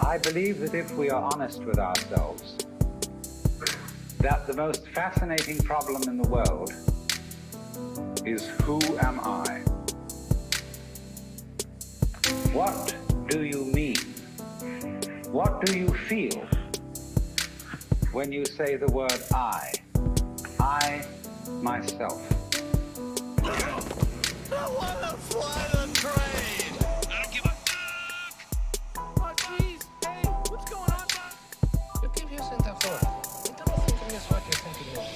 I believe that if we are honest with ourselves, that the most fascinating problem in the world is who am I? What do you mean? What do you feel when you say the word I? I, myself. I wanna fly the train! I don't give a fuck! Oh, jeez. Hey, what's going on, Bob? You keep using that phone. You don't think it is what you think it is.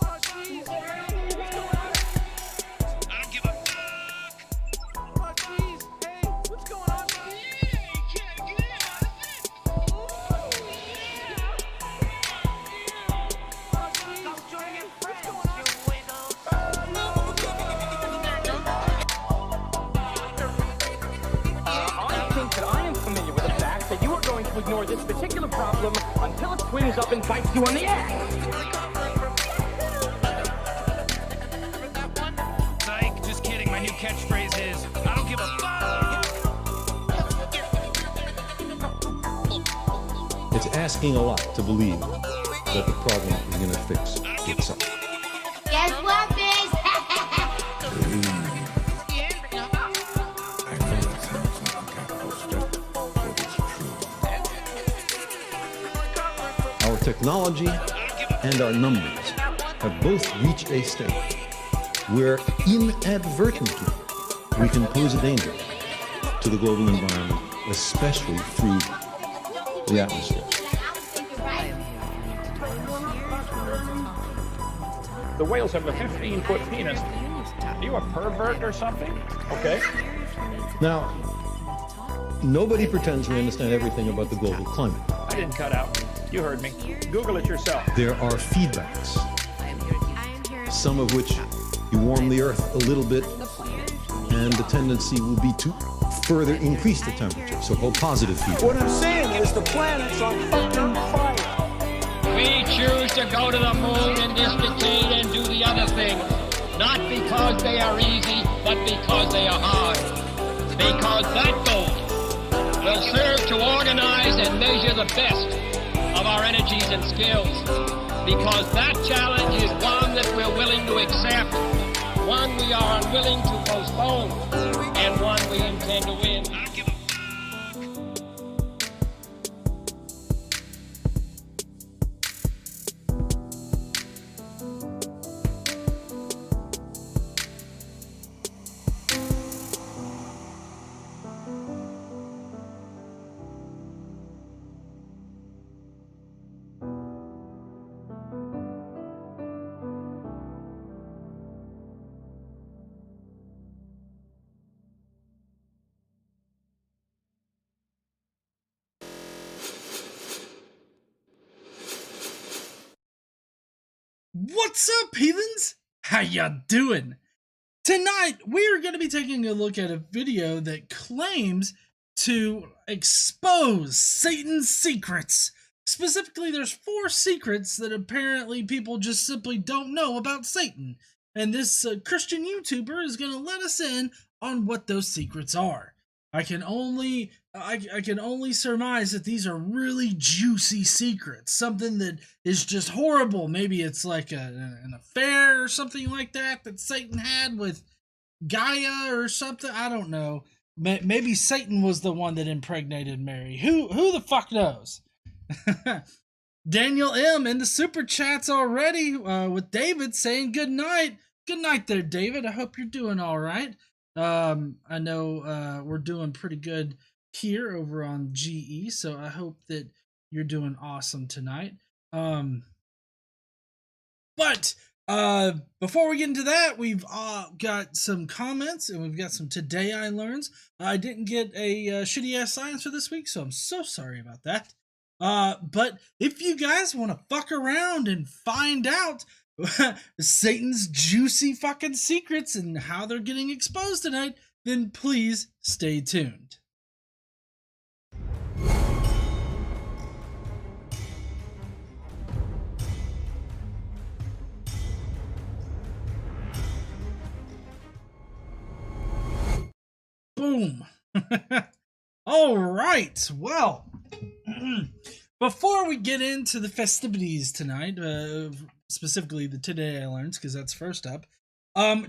Oh, jeez. Hey, what's going on? I don't give a fuck! Oh, jeez. Hey, what's going on, Bob? Yeah, you can't get it! Oh, jeez. Stop joining your friends, what's going on? I think that I am familiar with the fact that you are going to ignore this particular problem until it swings up and bites you on the ass. Psych, just kidding. My new catchphrase is, I don't give a fuck! It's asking a lot to believe that the problem is going to fix itself. Guess what, bitch? Our technology and our numbers have both reached a state where inadvertently we can pose a danger to the global environment, especially through the atmosphere. The whales have a 15-foot penis. Are you a pervert or something? Okay. Now, nobody pretends we understand everything about the global climate. I didn't cut out. You heard me. Google it yourself. There are feedbacks, some of which you warm the Earth a little bit, and the tendency will be to further increase the temperature, so-called positive feedback. What I'm saying is the planet's on fucking fire. We choose to go to the moon in this decade and do the other things, not because they are easy, but because they are hard. Because that goal will serve to organize and measure the best of our energies and skills. Because that challenge is one that we're willing to accept, one we are unwilling to postpone, and one we intend to win. I don't give a What's up, heathens? How ya doing? Tonight, we're going to be taking a look at a video that claims to expose Satan's secrets. Specifically, there's 4 secrets that apparently people just simply don't know about Satan. And this Christian YouTuber is going to let us in on what those secrets are. I can only surmise that these are really juicy secrets, something that is just horrible. Maybe it's like an affair or something like that Satan had with Gaia or something. I don't know. Maybe Satan was the one that impregnated Mary. Who the fuck knows? Daniel M in the super chats already with David saying good night. Good night there, David. I hope you're doing all right. I know we're doing pretty good here over on GE, so I hope that you're doing awesome tonight. But before we get into that, we've got some comments and we've got some Today I Learns. I didn't get a shitty ass science for this week, so I'm so sorry about that. But if you guys want to fuck around and find out Satan's juicy fucking secrets and how they're getting exposed tonight, then please stay tuned. Boom. All right. Well, before we get into the festivities tonight, specifically the Today I Learned, because that's first up,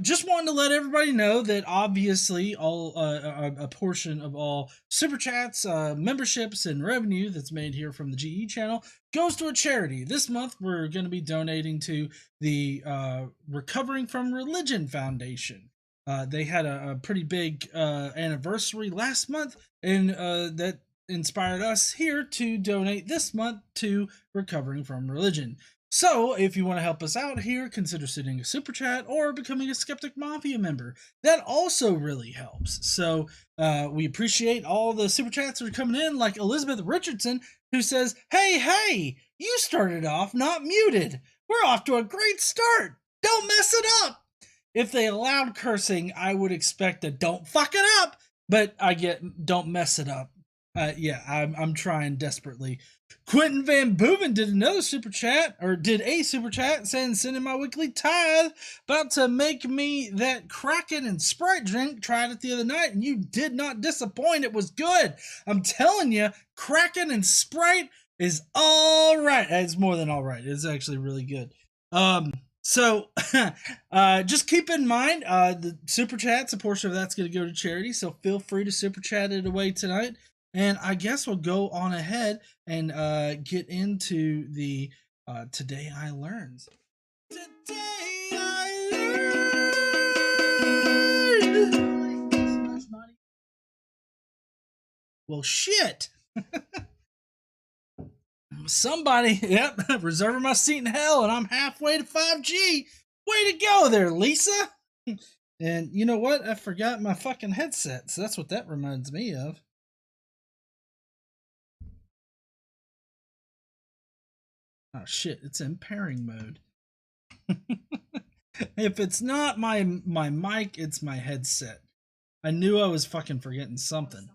just wanted to let everybody know that obviously all a portion of all super chats, memberships, and revenue that's made here from the GE channel goes to a charity. This month we're going to be donating to the Recovering from Religion Foundation. They had a pretty big anniversary last month, and that inspired us here to donate this month to Recovering from Religion. So, if you want to help us out here, consider sending a super chat or becoming a Skeptic Mafia member. That also really helps. So, we appreciate all the super chats that are coming in, like Elizabeth Richardson, who says, Hey, you started off not muted. We're off to a great start. Don't mess it up. If they allowed cursing, I would expect a don't fuck it up, but I get don't mess it up. Yeah, I'm trying desperately. Quentin Van Boeven did a super chat saying, sending my weekly tithe, about to make me that Kraken and Sprite drink. Tried it the other night, and you did not disappoint. It was good. I'm telling you, Kraken and Sprite is all right. It's more than all right. It's actually really good. So, just keep in mind, the super chats, a portion of that's going to go to charity, so feel free to super chat it away tonight. And I guess we'll go on ahead and get into the Today I Learned. Today I learned! Well, shit! Somebody, yep, reserving my seat in hell, and I'm halfway to 5G. Way to go there, Lisa! And you know what? I forgot my fucking headset, so that's what that reminds me of. Oh shit, it's in pairing mode. If it's not my mic, it's my headset. I knew I was fucking forgetting something.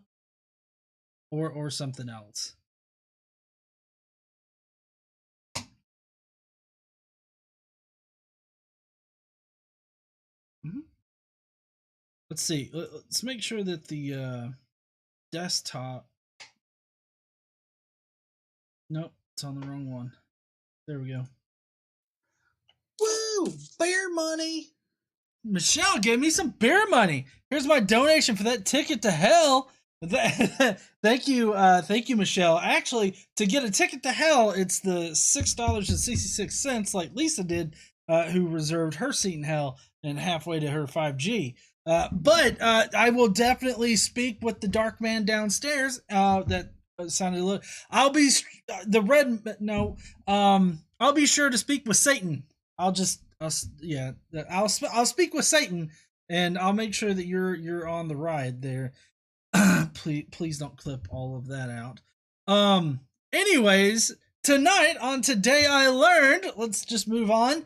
Or something else. Let's see. Let's make sure that the desktop... Nope, it's on the wrong one. There we go. Woo! Beer money! Michelle gave me some beer money. Here's my donation for that ticket to hell. Thank you, Michelle. Actually, to get a ticket to hell, it's the $6.66, like Lisa did, who reserved her seat in hell and halfway to her 5G. But I will definitely speak with the dark man downstairs. That sounded a little. I'll be sure to speak with Satan. I'll speak with Satan, and I'll make sure that you're on the ride there. Please don't clip all of that out. Anyways, tonight on Today I Learned, let's just move on.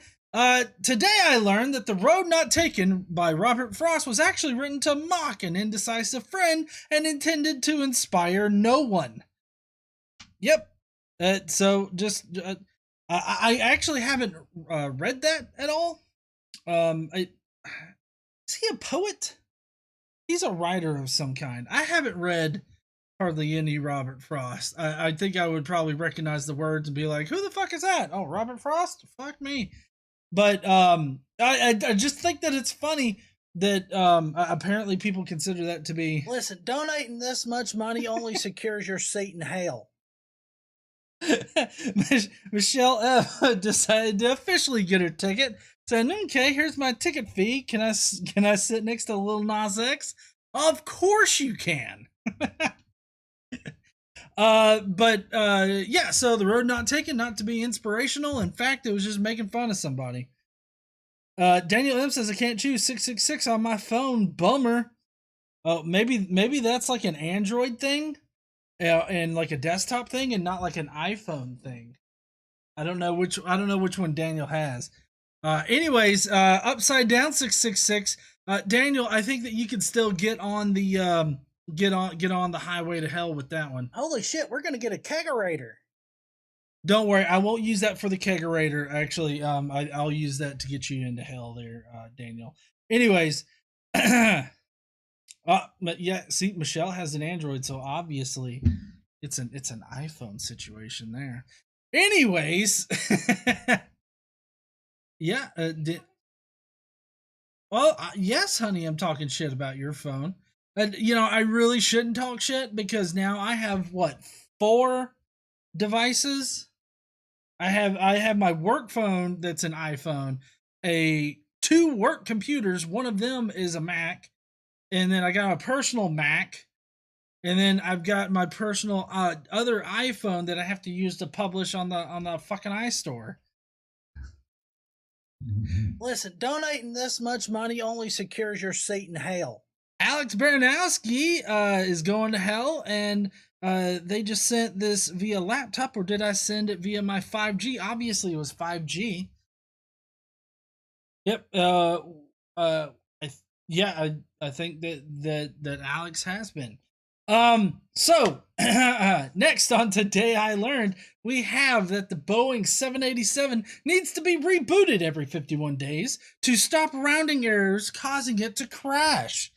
Today I learned that The Road Not Taken by Robert Frost was actually written to mock an indecisive friend and intended to inspire no one. Yep. So just, I actually haven't read that at all. Is he a poet? He's a writer of some kind. I haven't read hardly any Robert Frost. I think I would probably recognize the words and be like, who the fuck is that? Oh, Robert Frost? Fuck me. But I just think that it's funny that apparently people consider that to be... Listen, donating this much money only secures your seat in hell. Michelle F decided to officially get her ticket. Said, okay, here's my ticket fee. Can I sit next to Lil Nas X? Of course you can. Yeah, so The Road Not Taken, not to be inspirational. In fact, it was just making fun of somebody. Daniel M says, I can't choose 666 on my phone. Bummer. Oh, maybe that's like an Android thing, and like a desktop thing, and not like an iPhone thing. I don't know which one Daniel has. Anyways, upside down 666. Daniel, I think that you can still get on the get on the highway to hell with that one. Holy shit, we're gonna get a kegerator. Don't worry, I won't use that for the kegerator. Actually, I'll use that to get you into hell there, Daniel. Anyways, But yeah, see, Michelle has an Android, so obviously it's an iPhone situation there. Anyways, yeah. Yes, honey, I'm talking shit about your phone. And I really shouldn't talk shit because now I have what, 4 devices. I have my work phone that's an iPhone, 2 work computers. One of them is a Mac, and then I got a personal Mac, and then I've got my personal other iPhone that I have to use to publish on the fucking iStore. Listen, donating this much money only secures your seat in hell. Alex Baranowski is going to hell, and they just sent this via laptop, or did I send it via my 5G? Obviously, it was 5G. Yep. I think that Alex has been. So next on Today I Learned, we have that the Boeing 787 needs to be rebooted every 51 days to stop rounding errors causing it to crash.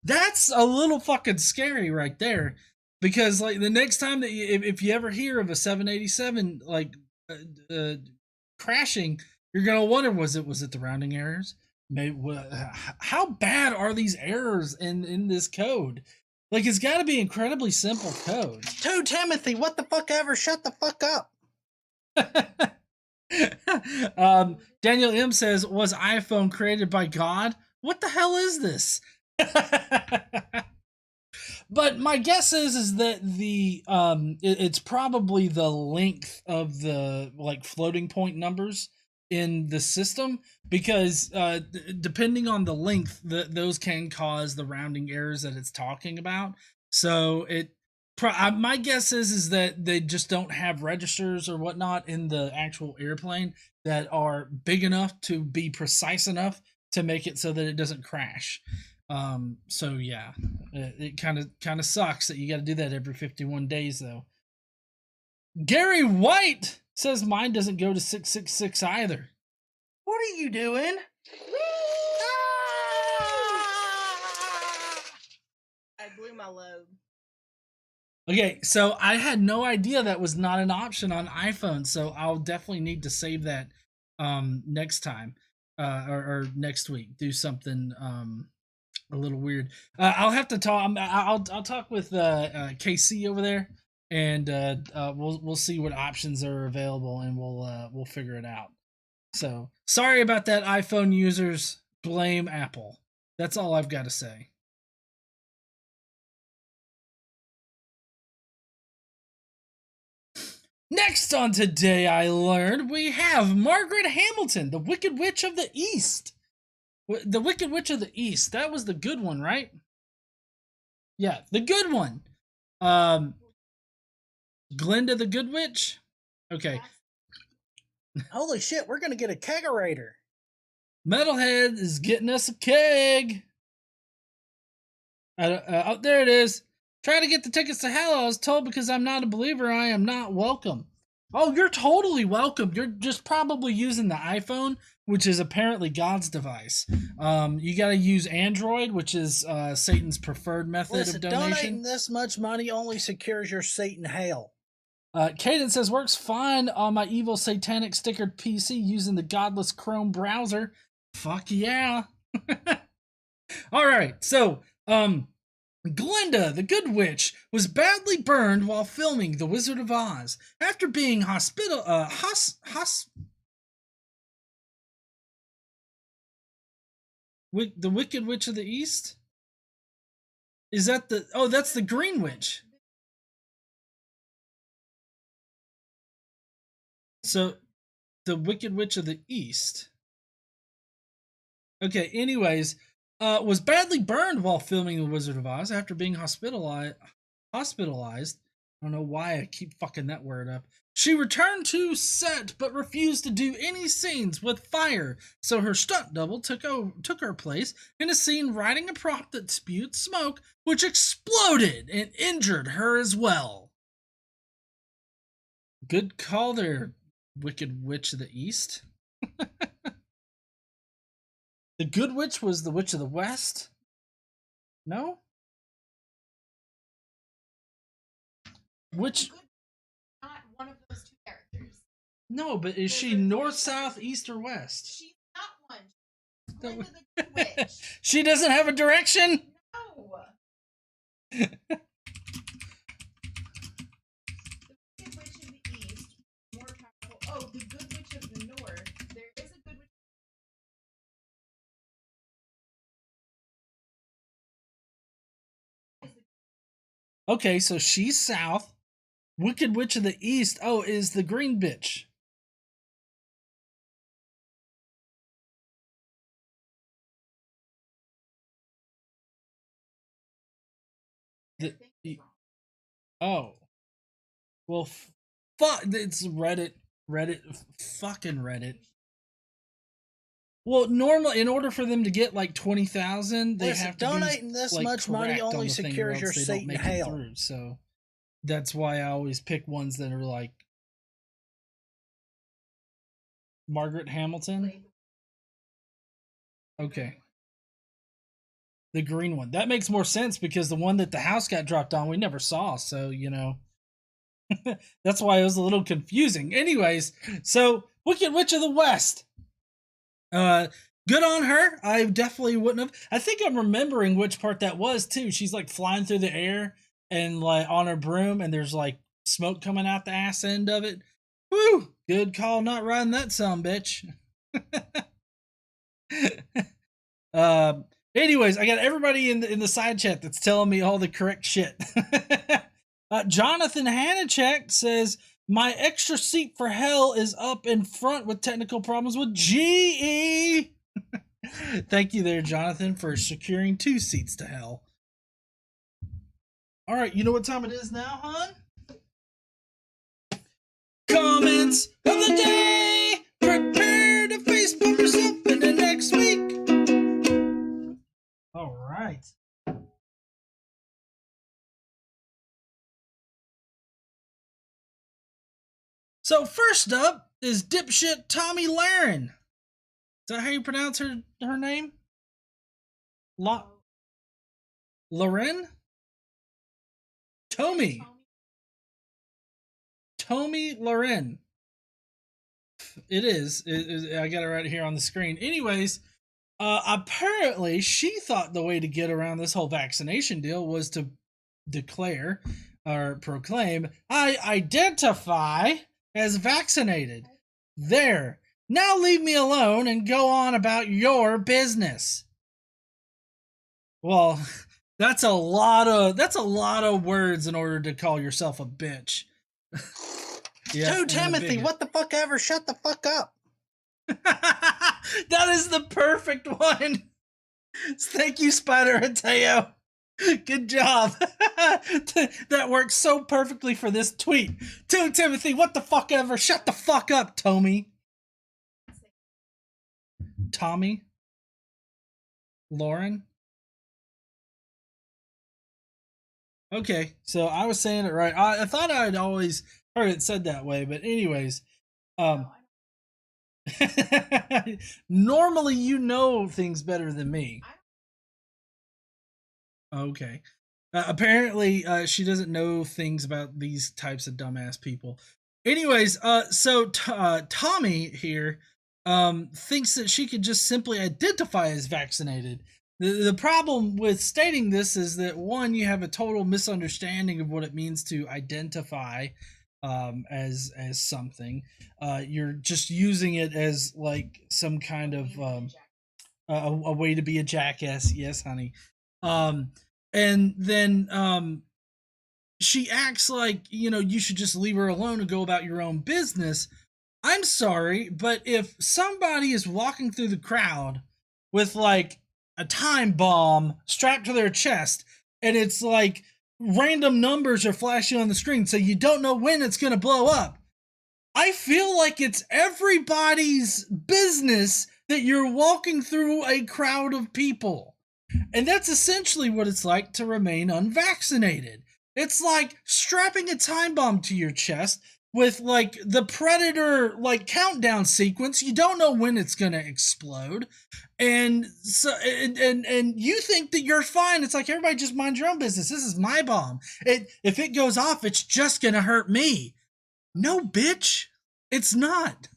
That's a little fucking scary right there, because like the next time that if you ever hear of a 787 like crashing, you're gonna wonder, was it the rounding errors? Maybe, how bad are these errors in this code? Like, it's got to be incredibly simple code. 2 Timothy, what the fuck ever? Shut the fuck up. Daniel M says, was iPhone created by God? What the hell is this? But my guess is that it's probably the length of the like floating point numbers in the system, because depending on the length, those can cause the rounding errors that it's talking about. So my guess is that they just don't have registers or whatnot in the actual airplane that are big enough to be precise enough to make it so that it doesn't crash. So yeah, it kind of sucks that you got to do that every 51 days though. Gary White says mine doesn't go to 666 either. What are you doing? I blew my load. Okay, so I had no idea that was not an option on iPhone, so I'll definitely need to save that next time or next week. Do something a little weird. I'll have to talk. I'll talk with KC over there, and we'll see what options are available, and we'll figure it out. So sorry about that, iPhone users. Blame Apple. That's all I've got to say. Next on Today I Learned, we have Margaret Hamilton, the Wicked Witch of the East. The Wicked Witch of the East. That was the good one, right? Yeah, the good one. Glinda the Good Witch? Okay. Holy shit, we're gonna get a kegerator. Metalhead is getting us a keg. Oh, there it is. Try to get the tickets to hell. I was told because I'm not a believer, I am not welcome. Oh, you're totally welcome. You're just probably using the iPhone, which is apparently God's device. You got to use Android, which is Satan's preferred method of donation. Donating this much money only secures your seat in hell. Caden says, works fine on my evil satanic stickered PC using the Godless Chrome browser. Fuck yeah. All right, so Glinda, the Good Witch, was badly burned while filming The Wizard of Oz after being the Wicked Witch of the East? Is that the... Oh, that's the Green Witch. So, the Wicked Witch of the East. Okay, anyways, was badly burned while filming The Wizard of Oz after being hospitalized. I don't know why I keep fucking that word up. She returned to set but refused to do any scenes with fire, so her stunt double took her place in a scene riding a prop that spewed smoke, which exploded and injured her as well. Good call there, Wicked Witch of the East. The Good Witch was the Witch of the West? No? Which? Not one of those two characters. No, but is she north, south, east, or west? She's not one. She's Glinda the Good Witch. She doesn't have a direction? No. The Wicked Witch of the East, more powerful. Oh, the Good Witch of the North. There is a Good Witch. Okay, so she's south. Wicked Witch of the East, oh, is the green bitch. Oh. Well, fuck, it's Reddit. Fucking Reddit. Well, normally, in order for them to get like 20,000, they have to donating be, this like, much money correct on only the thing, secures or your else they seat don't in make it hell. through. So that's why I always pick ones that are like Margaret Hamilton. Okay. The green one. That makes more sense because the one that the house got dropped on, we never saw. So, you know, that's why it was a little confusing. Anyways, so Wicked Witch of the West. Good on her. I definitely wouldn't have. I think I'm remembering which part that was too. She's like flying through the air and like on her broom, and there's like smoke coming out the ass end of it. Woo! Good call, not riding that sumbitch. Anyways, I got everybody in the side chat that's telling me all the correct shit. Jonathan Hanachek says, my extra seat for hell is up in front with technical problems with GE. Thank you there, Jonathan, for securing 2 seats to hell. All right, you know what time it is now, hon? Comments of the day. Prepare to face bump yourself into next week. All right. So first up is dipshit Tommy Laren. Is that how you pronounce her name? Laren? Tommy Laren. It is. I got it right here on the screen. Anyways, apparently she thought the way to get around this whole vaccination deal was to declare or proclaim, I identify as vaccinated. There. Now leave me alone and go on about your business. Well, that's a lot of words in order to call yourself a bitch. Yeah, Timothy, what the fuck ever? Shut the fuck up. That is the perfect one. Thank you, Spider Ateo. Good job. That works so perfectly for this tweet. To Timothy, what the fuck ever? Shut the fuck up, Tommy. Tommy? Lauren? Okay, so I was saying it right. I thought I'd always heard it said that way, but anyways, normally you know things better than me. Okay. Apparently, she doesn't know things about these types of dumbass people. Anyways, so Tommy here thinks that she could just simply identify as vaccinated. The problem with stating this is that, one, you have a total misunderstanding of what it means to identify as something. You're just using it as like some kind of a way to be a jackass. Yes, honey. And then she acts like, you know, you should just leave her alone and go about your own business. I'm sorry, but if somebody is walking through the crowd with like a time bomb strapped to their chest, and it's like random numbers are flashing on the screen, so you don't know when it's going to blow up, I feel like it's everybody's business that you're walking through a crowd of people. And that's essentially what it's like to remain unvaccinated. It's like strapping a time bomb to your chest with like the Predator like countdown sequence. You don't know when it's gonna explode, and so and you think that you're fine. It's like, everybody just mind your own business. This is my bomb. If it goes off, it's just gonna hurt me. No, bitch, it's not.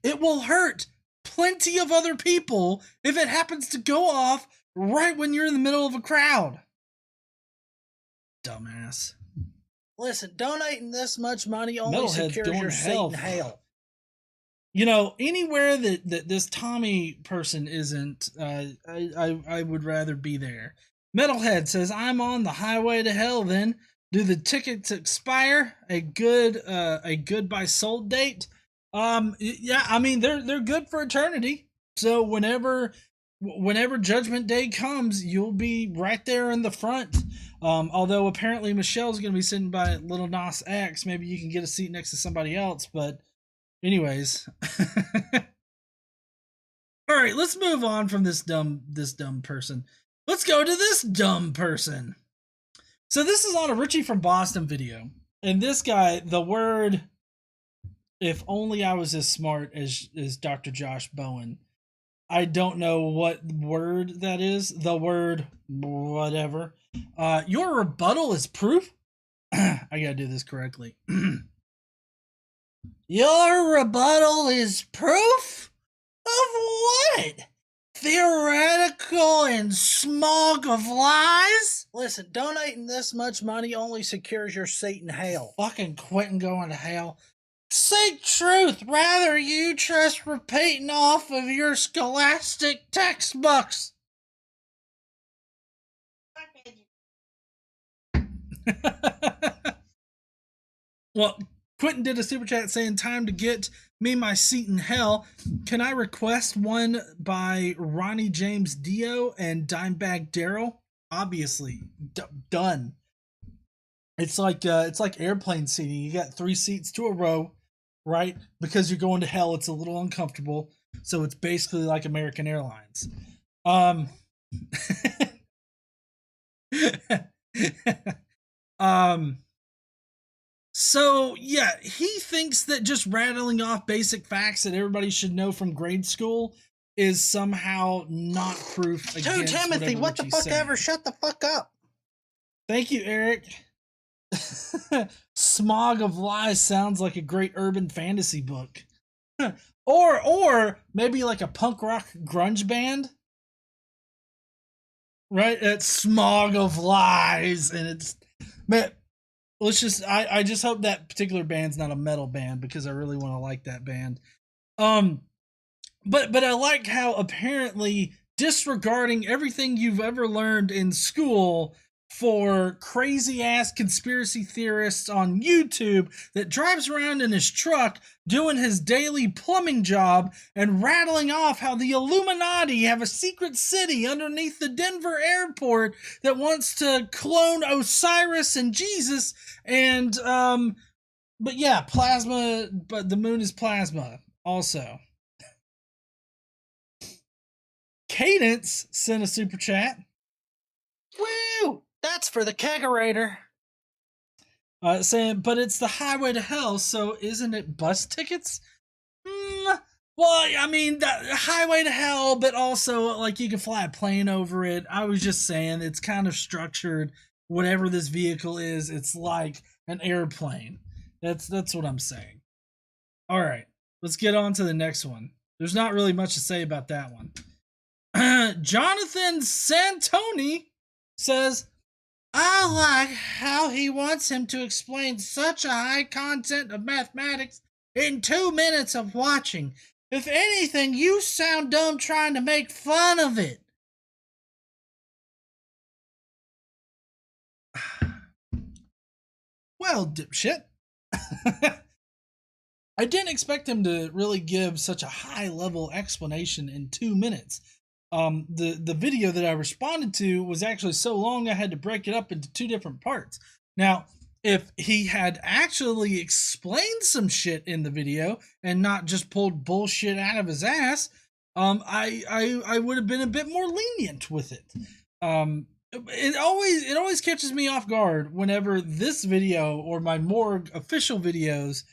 It will hurt plenty of other people if it happens to go off right when you're in the middle of a crowd. Dumbass. Listen, donating this much money only Metalhead's secures going your to seat hell. in hell. You know, anywhere that this Tommy person isn't, I would rather be there. Metalhead says, I'm on the highway to hell then. Do the tickets expire? A goodbye sold date? Yeah, I mean, they're good for eternity. So whenever Judgment Day comes, you'll be right there in the front. Although apparently Michelle's going to be sitting by Little Nas X. Maybe you can get a seat next to somebody else. But anyways. All right, let's move on from this dumb person. Let's go to this dumb person. So this is on a Richie from Boston video. And this guy, the word, if only I was as smart as Dr. Josh Bowen. I don't know what word that is. The word whatever. Your rebuttal is proof? I gotta do this correctly. Your rebuttal is proof? Of what? Theoretical and smog of lies? Listen, donating this much money only secures your seat in hell. Fucking quitting going to hell. Seek truth, rather you trust repeating off of your scholastic textbooks. Well, Quentin did a super chat saying, time to get me my seat in hell. Can I request one by Ronnie James Dio and Dimebag Darrell? Obviously. Done. It's like airplane seating. You got 3 seats to a row, right? Because you're going to hell, it's a little uncomfortable. So it's basically like American Airlines. So yeah, he thinks that just rattling off basic facts that everybody should know from grade school is somehow not proof against Timothy, what the fuck saying. ever? Shut the fuck up. Thank you, Eric. Smog of Lies sounds like a great urban fantasy book. or maybe like a punk rock grunge band. Right? It's Smog of Lies, and it's, man, let's just, I just hope that particular band's not a metal band, because I really want to like that band. But I like how apparently disregarding everything you've ever learned in school for crazy ass conspiracy theorists on YouTube that drives around in his truck doing his daily plumbing job and rattling off how the Illuminati have a secret city underneath the Denver airport that wants to clone Osiris and Jesus, and but yeah, plasma, but the moon is plasma also. Cadence sent a super chat. Woo! That's for the kegerator. Saying, but it's the highway to hell, so isn't it bus tickets? Well, I mean, the highway to hell, but also, like, you can fly a plane over it. I was just saying, it's kind of structured. Whatever this vehicle is, it's like an airplane. That's what I'm saying. All right, let's get on to the next one. There's not really much to say about that one. Jonathan Santoni says, I like how he wants him to explain such a high content of mathematics in 2 minutes of watching. If anything, you sound dumb trying to make fun of it. Well, dipshit. I didn't expect him to really give such a high-level explanation in 2 minutes. The video that I responded to was actually so long I had to break it up into 2 different parts. Now, if he had actually explained some shit in the video and not just pulled bullshit out of his ass, I would have been a bit more lenient with it. it always catches me off guard whenever this video or my morgue official videos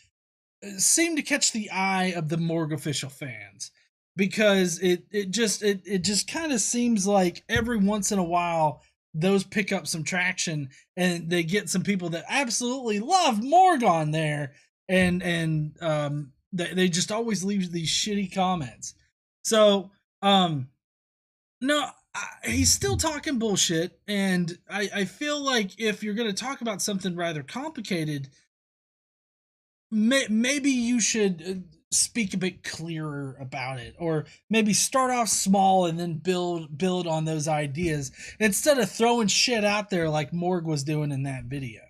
seem to catch the eye of the morgue official fans, because it just kind of seems like every once in a while those pick up some traction and they get some people that absolutely love morgue on there, and they just always leave these shitty comments. So no, he's still talking bullshit, and I feel like if you're going to talk about something rather complicated, maybe you should speak a bit clearer about it, or maybe start off small and then build on those ideas instead of throwing shit out there like Morg was doing in that video.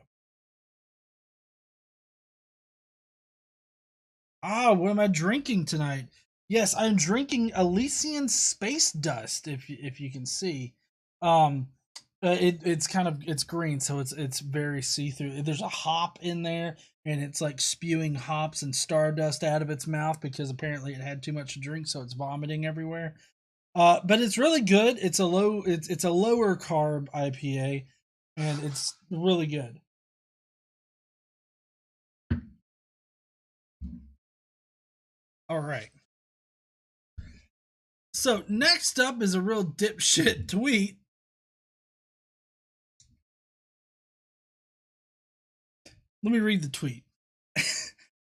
Ah, what am I drinking tonight? Yes, I'm drinking Elysian Space Dust. If you can see, it's kind of, it's green, so it's very see through. There's a hop in there, and it's like spewing hops and stardust out of its mouth because apparently it had too much to drink, so it's vomiting everywhere. But it's really good. It's a lower carb IPA, and it's really good. All right. So next up is a real dipshit tweet. Let me read the tweet.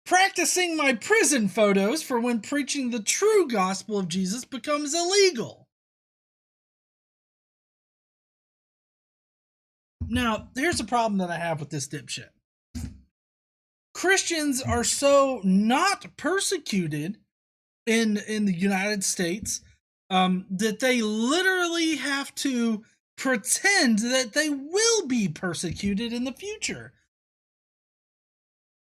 Practicing my prison photos for when preaching the true gospel of Jesus becomes illegal. Now, here's the problem that I have with this dipshit. Christians are so not persecuted in the United States that they literally have to pretend that they will be persecuted in the future.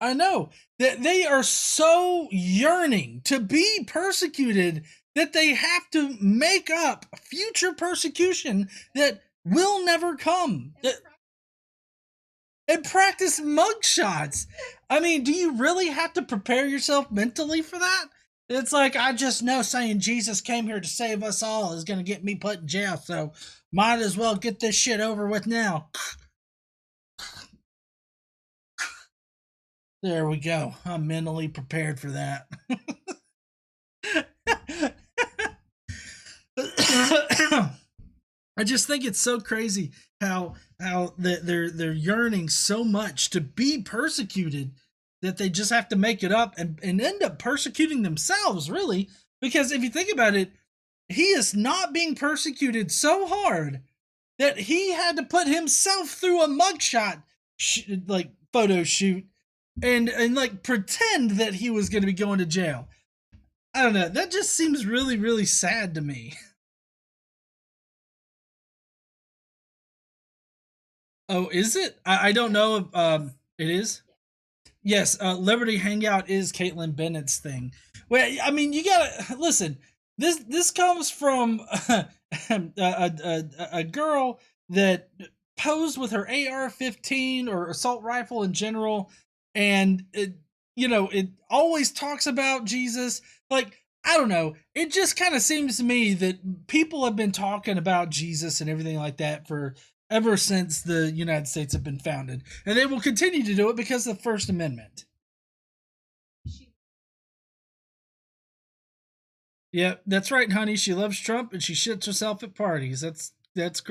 I know that they are so yearning to be persecuted that they have to make up future persecution that will never come. And practice mugshots. I mean, do you really have to prepare yourself mentally for that? It's like, I just know saying Jesus came here to save us all is going to get me put in jail, so might as well get this shit over with now. There we go. I'm mentally prepared for that. I just think it's so crazy how they're yearning so much to be persecuted that they just have to make it up and end up persecuting themselves, really. Because if you think about it, he is not being persecuted so hard that he had to put himself through a mugshot like photo shoot and like pretend that he was going to be going to jail. I don't know. That just seems really, really sad to me. Oh, is it? I don't know if it is. Yes, Liberty Hangout is Caitlin Bennett's thing. Well, I mean, you gotta listen. This comes from a girl that posed with her AR-15 or assault rifle in general, and it always talks about Jesus. Like, I don't know. It just kind of seems to me that people have been talking about Jesus and everything like that for ever since the United States have been founded. And they will continue to do it because of the First Amendment. Yeah, that's right, honey. She loves Trump and she shits herself at parties. That's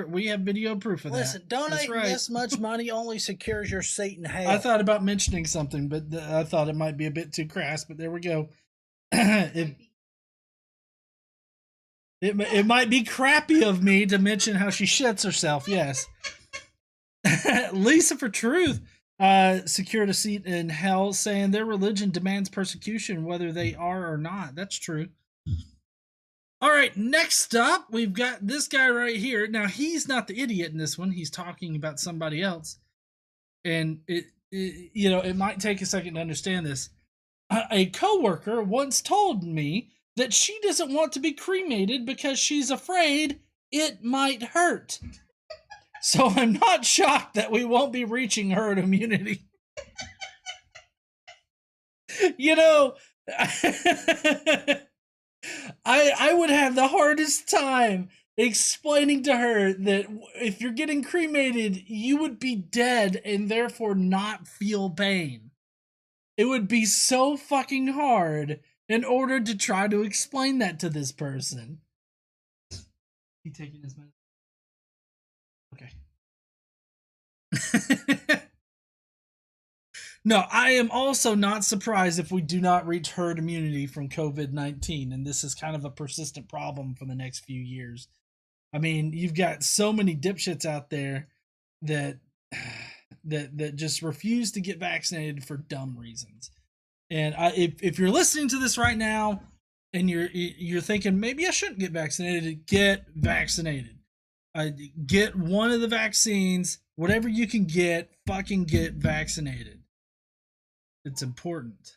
we have video proof of that. Listen, donating this much money only secures your Satan hell. I thought about mentioning something, but I thought it might be a bit too crass, but there we go. It might be crappy of me to mention how she shits herself, yes. Lisa for Truth secured a seat in hell, saying their religion demands persecution whether they are or not. That's true. All right, next up, we've got this guy right here. Now, he's not the idiot in this one. He's talking about somebody else. And it might take a second to understand this. A coworker once told me that she doesn't want to be cremated because she's afraid it might hurt. So I'm not shocked that we won't be reaching herd immunity. I would have the hardest time explaining to her that if you're getting cremated, you would be dead and therefore not feel pain. It would be so fucking hard in order to try to explain that to this person. He taking his medicine? Okay. No, I am also not surprised if we do not reach herd immunity from COVID-19, and this is kind of a persistent problem for the next few years. I mean, you've got so many dipshits out there that just refuse to get vaccinated for dumb reasons. And if you're listening to this right now and you're thinking maybe I shouldn't get vaccinated, get vaccinated. Get one of the vaccines, whatever you can get, fucking get vaccinated. It's important.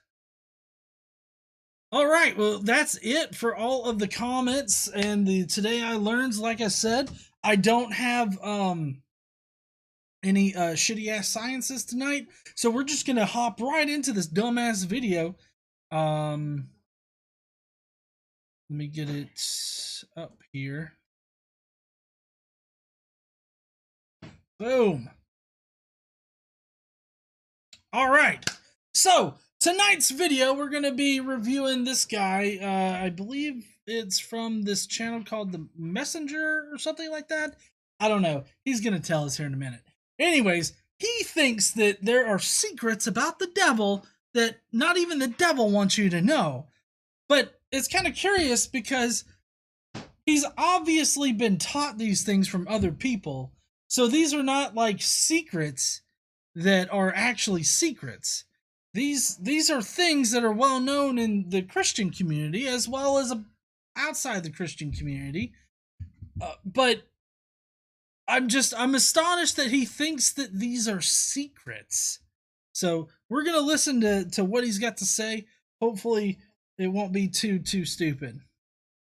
All right, well, that's it for all of the comments and the Today I Learns. Like I said, I don't have any shitty ass sciences tonight, so we're just gonna hop right into this dumbass video. Let me get it up here. Boom. All right. So, tonight's video, we're going to be reviewing this guy. I believe it's from this channel called The Messenger or something like that. I don't know. He's going to tell us here in a minute. Anyways, he thinks that there are secrets about the devil that not even the devil wants you to know. But it's kind of curious because he's obviously been taught these things from other people. So these are not like secrets that are actually secrets. These are things that are well known in the Christian community as well as outside the Christian community. But I'm astonished that he thinks that these are secrets. So we're going to listen to what he's got to say. Hopefully it won't be too stupid.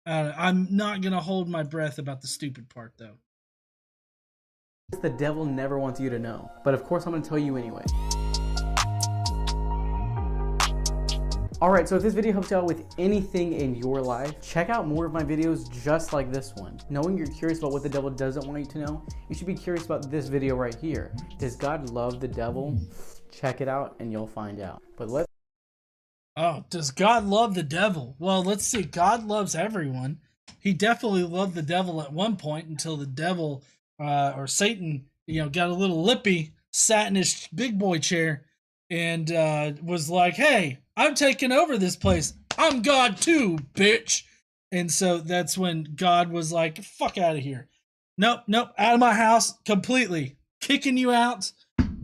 I'm not going to hold my breath about the stupid part though. The devil never wants you to know, but of course I'm going to tell you anyway. Alright, so if this video helps you out with anything in your life, check out more of my videos just like this one. Knowing you're curious about what the devil doesn't want you to know, you should be curious about this video right here. Does God love the devil? Check it out and you'll find out. But let's... Oh, does God love the devil? Well, let's see. God loves everyone. He definitely loved the devil at one point until the devil, or Satan, got a little lippy, sat in his big boy chair and was like, hey, I'm taking over this place. I'm God too, bitch. And so that's when God was like, fuck out of here. Nope, out of my house completely. Kicking you out.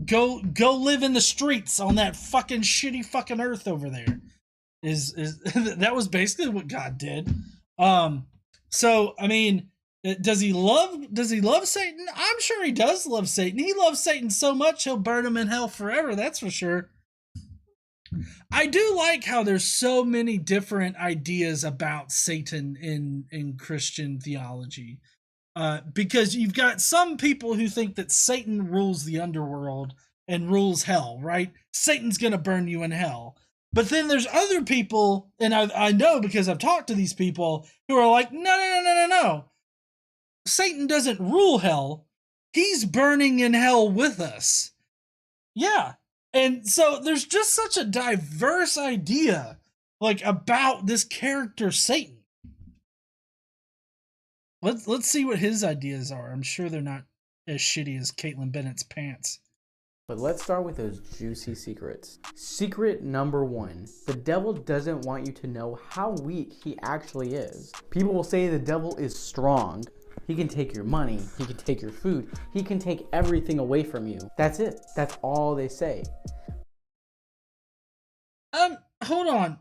Go live in the streets on that fucking shitty fucking earth over there. That was basically what God did. So I mean, does he love Satan? I'm sure he does love Satan. He loves Satan so much he'll burn him in hell forever, that's for sure. I do like how there's so many different ideas about Satan in Christian theology. Because you've got some people who think that Satan rules the underworld and rules hell, right? Satan's gonna burn you in hell. But then there's other people, and I know because I've talked to these people, who are like, no. Satan doesn't rule hell. He's burning in hell with us. Yeah. And so there's just such a diverse idea, like, about this character Satan. Let's see what his ideas are. I'm sure they're not as shitty as Caitlin Bennett's pants. But let's start with those juicy secrets. Secret number 1. The devil doesn't want you to know how weak he actually is. People will say the devil is strong. He can take your money, he can take your food, he can take everything away from you. That's it. That's all they say. Hold on.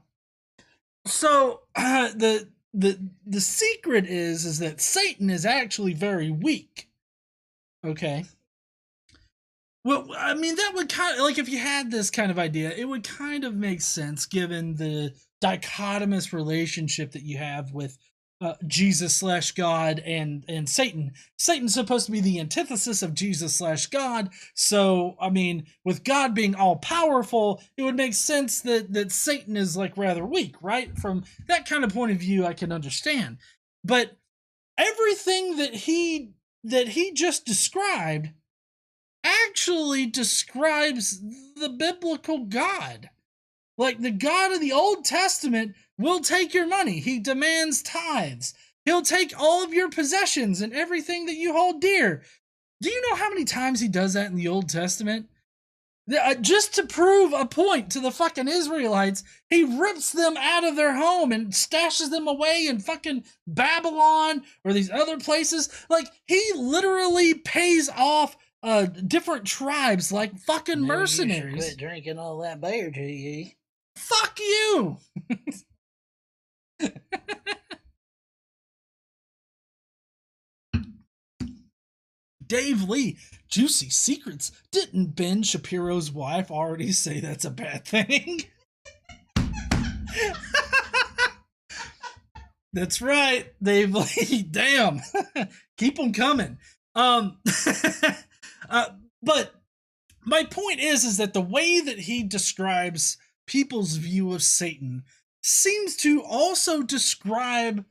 So, the secret is that Satan is actually very weak. Okay. Well, I mean, that would kind of, like, if you had this kind of idea, it would kind of make sense given the dichotomous relationship that you have with Jesus/God and Satan. Satan's supposed to be the antithesis of Jesus/God. So, I mean, with God being all powerful, it would make sense that Satan is like rather weak, right? From that kind of point of view, I can understand. But everything that he just described actually describes the biblical God. Like, the God of the Old Testament will take your money. He demands tithes. He'll take all of your possessions and everything that you hold dear. Do you know how many times he does that in the Old Testament? Just to prove a point to the fucking Israelites, he rips them out of their home and stashes them away in fucking Babylon or these other places. Like, he literally pays off different tribes like fucking mercenaries. You should quit drinking all that beer, GE. Fuck you! Dave Lee, juicy secrets. Didn't Ben Shapiro's wife already say that's a bad thing? That's right, Dave Lee. Damn. Keep them coming. But my point is that the way that he describes people's view of Satan seems to also describe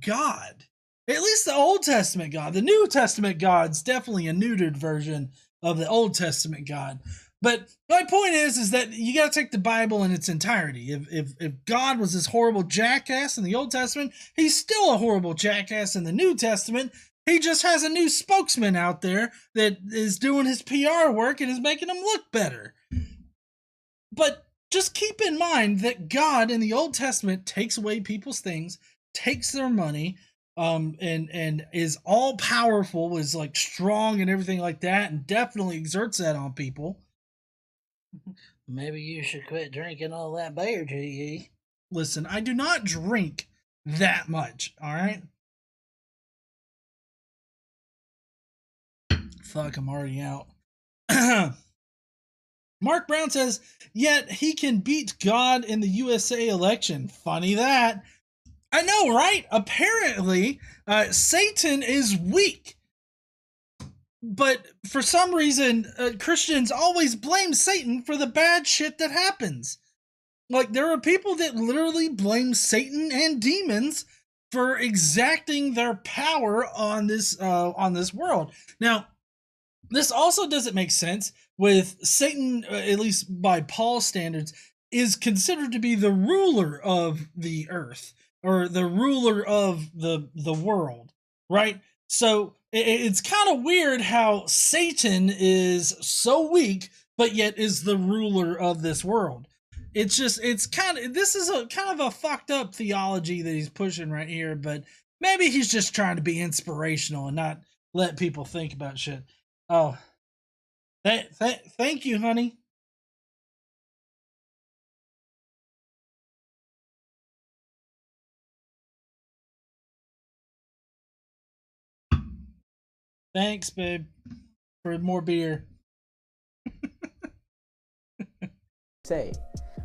God. At least the Old Testament God. The New Testament God's definitely a neutered version of the Old Testament God. But my point is that you got to take the Bible in its entirety. If God was this horrible jackass in the Old Testament, he's still a horrible jackass in the New Testament. He just has a new spokesman out there that is doing his PR work and is making him look better. But just keep in mind that God in the Old Testament takes away people's things, takes their money, and is all powerful, is like strong and everything like that, and definitely exerts that on people. Maybe you should quit drinking all that beer, GE. Listen, I do not drink that much, alright? Fuck, I'm already out. Mark Brown says, yet he can beat God in the USA election. Funny that. I know, right? Apparently, Satan is weak. But for some reason, Christians always blame Satan for the bad shit that happens. Like, there are people that literally blame Satan and demons for exacting their power on this world. Now, this also doesn't make sense with Satan, at least by Paul's standards, is considered to be the ruler of the earth, or the ruler of the world, right? So it's kind of weird how Satan is so weak, but yet is the ruler of this world. This is a kind of a fucked up theology that he's pushing right here, but maybe he's just trying to be inspirational and not let people think about shit. Oh, thank you, honey. Thanks, babe, for more beer. Say,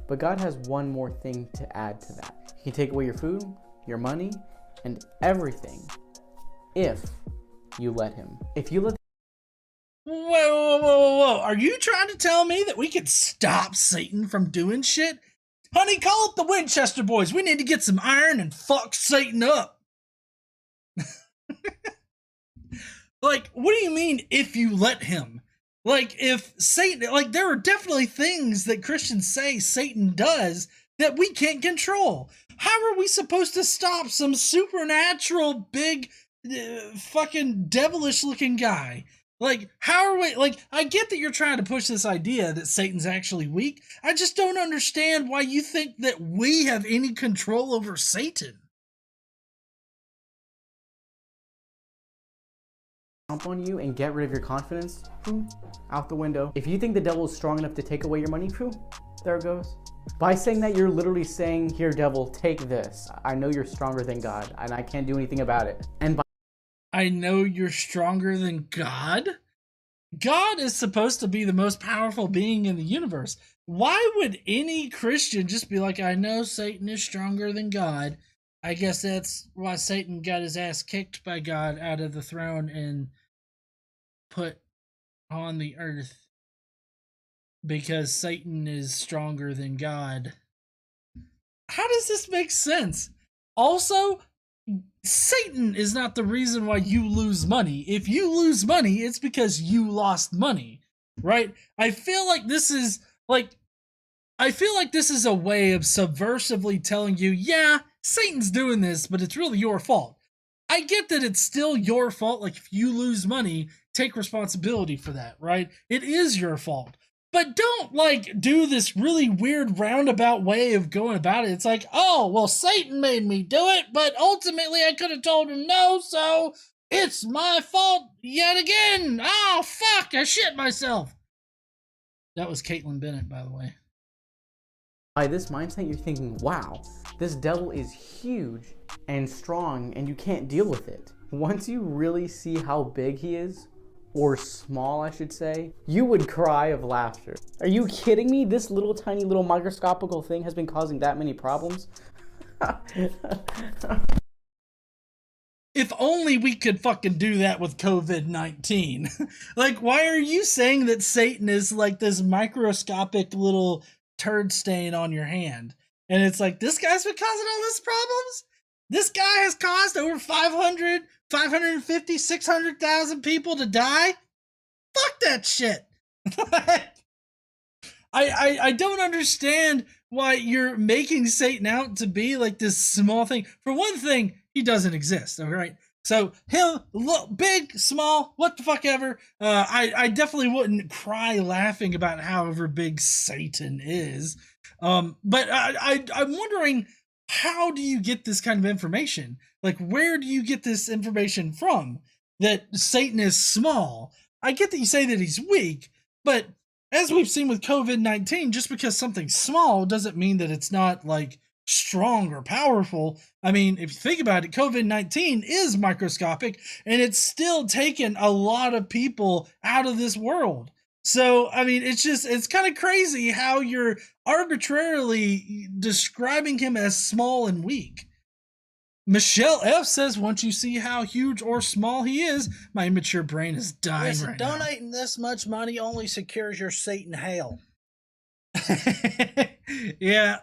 but God has one more thing to add to that. He can take away your food, your money, and everything if you let him. If you let Whoa. Are you trying to tell me that we could stop Satan from doing shit? Honey, call up the Winchester boys. We need to get some iron and fuck Satan up. Like, what do you mean if you let him? Like, if Satan, like, there are definitely things that Christians say Satan does that we can't control. How are we supposed to stop some supernatural big fucking devilish looking guy? Like, how are we, like, I get that you're trying to push this idea that Satan's actually weak. I just don't understand why you think that we have any control over Satan. Jump on you and get rid of your confidence, out the window. If you think the devil is strong enough to take away your money, there it goes. By saying that, you're literally saying, here, devil, take this. I know you're stronger than God, and I can't do anything about it. And by I know you're stronger than God? God is supposed to be the most powerful being in the universe. Why would any Christian just be like, I know Satan is stronger than God. I guess that's why Satan got his ass kicked by God out of the throne and put on the earth. Because Satan is stronger than God. How does this make sense? Also, Satan is not the reason why you lose money. If you lose money, it's because you lost money, right? I feel like this is a way of subversively telling you, yeah, Satan's doing this, but it's really your fault. I get that it's still your fault. Like, if you lose money, take responsibility for that, right? It is your fault. But don't, like, do this really weird roundabout way of going about it. It's like, oh, well, Satan made me do it, but ultimately I could have told him no, so it's my fault yet again. Oh, fuck, I shit myself. That was Caitlin Bennett, by the way. By this mindset, you're thinking, wow, this devil is huge and strong and you can't deal with it. Once you really see how big he is, or small I should say, you would cry of laughter. Are you kidding me? This little tiny little microscopical thing has been causing that many problems? If only we could fucking do that with COVID-19. Like, why are you saying that Satan is like this microscopic little turd stain on your hand? And it's like, this guy's been causing all these problems? This guy has caused over 500, 550, 600,000 people to die? Fuck that shit. I don't understand why you're making Satan out to be like this small thing. For one thing, he doesn't exist, all right? So him, big, small, what the fuck ever. I definitely wouldn't cry laughing about however big Satan is. But I'm wondering, how do you get this kind of information? Like, where do you get this information from? That Satan is small. I get that you say that he's weak, but as we've seen with COVID-19, just because something's small doesn't mean that it's not, like, strong or powerful. I mean, if you think about it, COVID-19 is microscopic, and it's still taken a lot of people out of this world. So, I mean, it's kind of crazy how you're arbitrarily describing him as small and weak. Michelle F says, once you see how huge or small he is, my immature brain is dying. Listen, right now. donating this much money only secures your Satan hail. Yeah.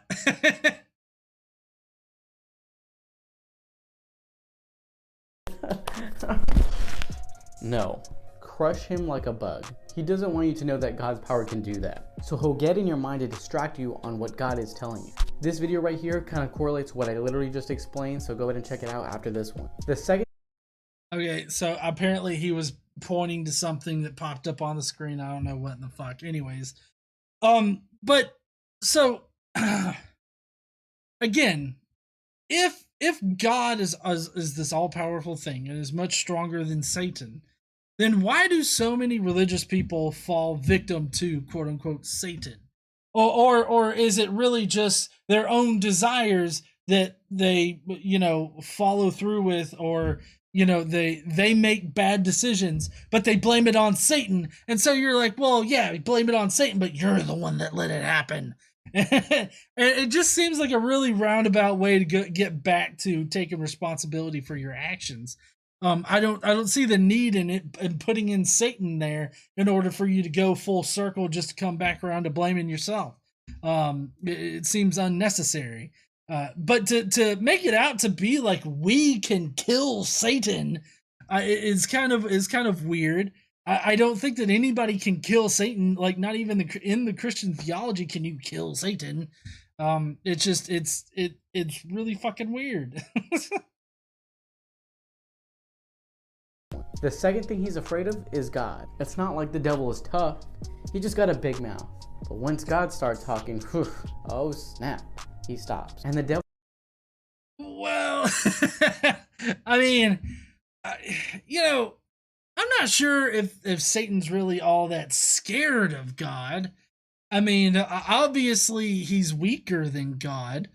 No. Crush him like a bug. He doesn't want you to know that God's power can do that. So he'll get in your mind to distract you on what God is telling you. This video right here kind of correlates what I literally just explained, so go ahead and check it out after this one. The second... Okay, so apparently he was pointing to something that popped up on the screen. I don't know what in the fuck. Anyways. But, so, again, if God is this all-powerful thing and is much stronger than Satan, then why do so many religious people fall victim to quote-unquote Satan? Or is it really just their own desires that they, you know, follow through with, or, you know, they make bad decisions, but they blame it on Satan? And so you're like, well, yeah, blame it on Satan, but you're the one that let it happen. It just seems like a really roundabout way to get back to taking responsibility for your actions. I don't see the need in putting in Satan there in order for you to go full circle just to come back around to blaming yourself. It seems unnecessary. But to make it out to be like we can kill Satan is kind of weird. I don't think that anybody can kill Satan. Like, not even in the Christian theology can you kill Satan. It's really fucking weird. The second thing he's afraid of is God. It's not like the devil is tough. He just got a big mouth. But once God starts talking, whew, oh snap, he stops. And the devil... Well, I mean, you know, I'm not sure if Satan's really all that scared of God. I mean, obviously he's weaker than God.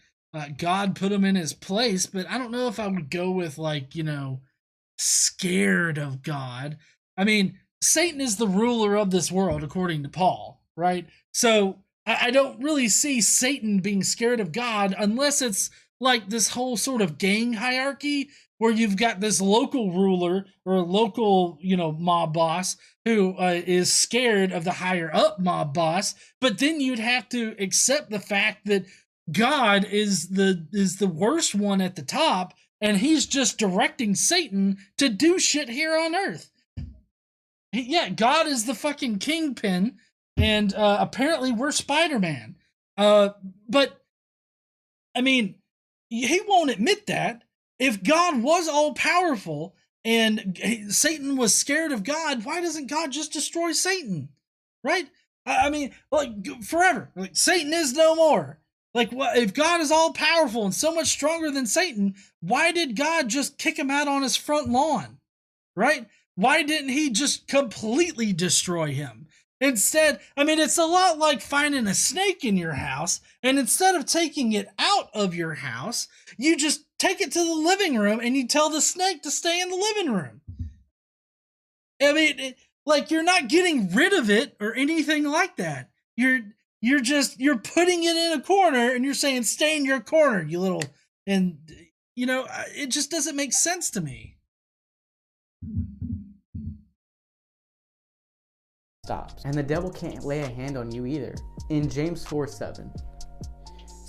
God put him in his place, but I don't know if I would go with, like, you know, scared of God. I mean, Satan is the ruler of this world, according to Paul, right? So I don't really see Satan being scared of God unless it's like this whole sort of gang hierarchy where you've got this local ruler or local, you know, mob boss who is scared of the higher up mob boss. But then you'd have to accept the fact that God is the worst one at the top, and he's just directing Satan to do shit here on earth. Yeah, God is the fucking kingpin, and apparently we're Spider-Man. But, I mean, he won't admit that. If God was all-powerful and Satan was scared of God, why doesn't God just destroy Satan? Right? I mean, like, forever. Like, Satan is no more. Like, if God is all-powerful and so much stronger than Satan, why did God just kick him out on his front lawn? Right? Why didn't he just completely destroy him? Instead, I mean, it's a lot like finding a snake in your house, and instead of taking it out of your house, you just take it to the living room and you tell the snake to stay in the living room. I mean, like, you're not getting rid of it or anything like that. You're putting it in a corner and you're saying, stay in your corner, you little, and, you know, it just doesn't make sense to me. Stops. And the devil can't lay a hand on you either. In James 4:7,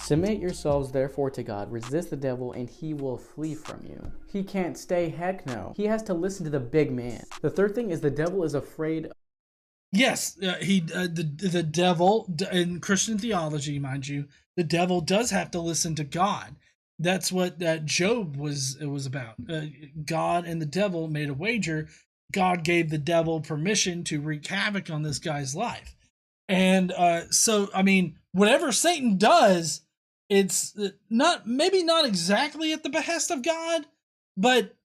submit yourselves therefore to God, resist the devil, and he will flee from you. He can't stay, heck no. He has to listen to the big man. The third thing is the devil is afraid. Yes, the devil, in Christian theology, mind you, the devil does have to listen to God. That's what Job was about. God and the devil made a wager. God gave the devil permission to wreak havoc on this guy's life. And so, I mean, whatever Satan does, it's maybe not exactly at the behest of God, but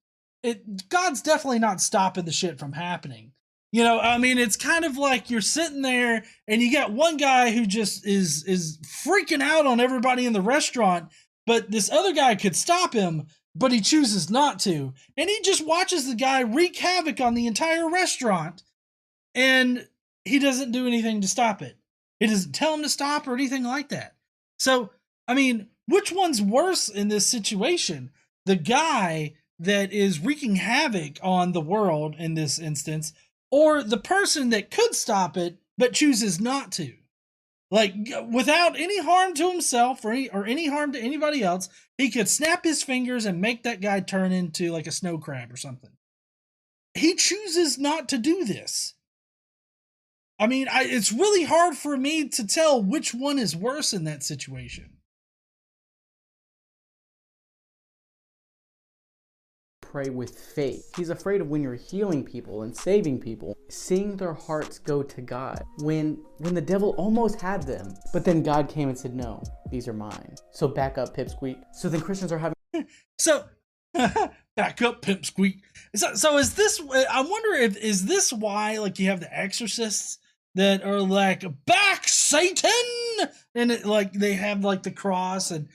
God's definitely not stopping the shit from happening. You know, I mean, it's kind of like you're sitting there and you got one guy who just is freaking out on everybody in the restaurant, but this other guy could stop him, but he chooses not to. And he just watches the guy wreak havoc on the entire restaurant, and he doesn't do anything to stop it. He doesn't tell him to stop or anything like that. So, I mean, which one's worse in this situation? The guy that is wreaking havoc on the world in this instance, or the person that could stop it but chooses not to? Like, without any harm to himself or any harm to anybody else, he could snap his fingers and make that guy turn into like a snow crab or something. He chooses not to do this. I mean, it's really hard for me to tell which one is worse in that situation. Pray with faith. He's afraid of when you're healing people and saving people, seeing their hearts go to God. When the devil almost had them, but then God came and said, no, these are mine. So back up, pipsqueak. So then Christians are having... So, back up, pipsqueak. So is this, I wonder if, is this why, like, you have the exorcists that are like, back Satan! And it, like, they have like the cross and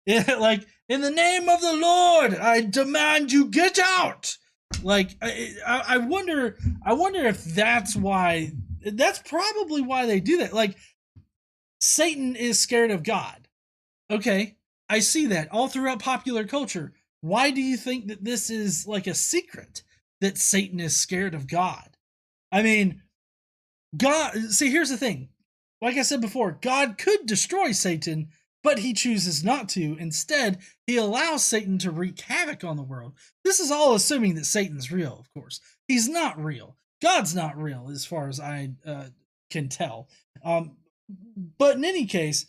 like, in the name of the Lord, I demand you get out. Like, I wonder if that's why. That's probably why they do that. Like, Satan is scared of God. Okay, I see that all throughout popular culture. Why do you think that this is like a secret that Satan is scared of God? I mean, God. See, here's the thing. Like I said before, God could destroy Satan, but he chooses not to. Instead, he allows Satan to wreak havoc on the world. This is all assuming that Satan's real, of course. He's not real. God's not real, as far as I can tell. But in any case,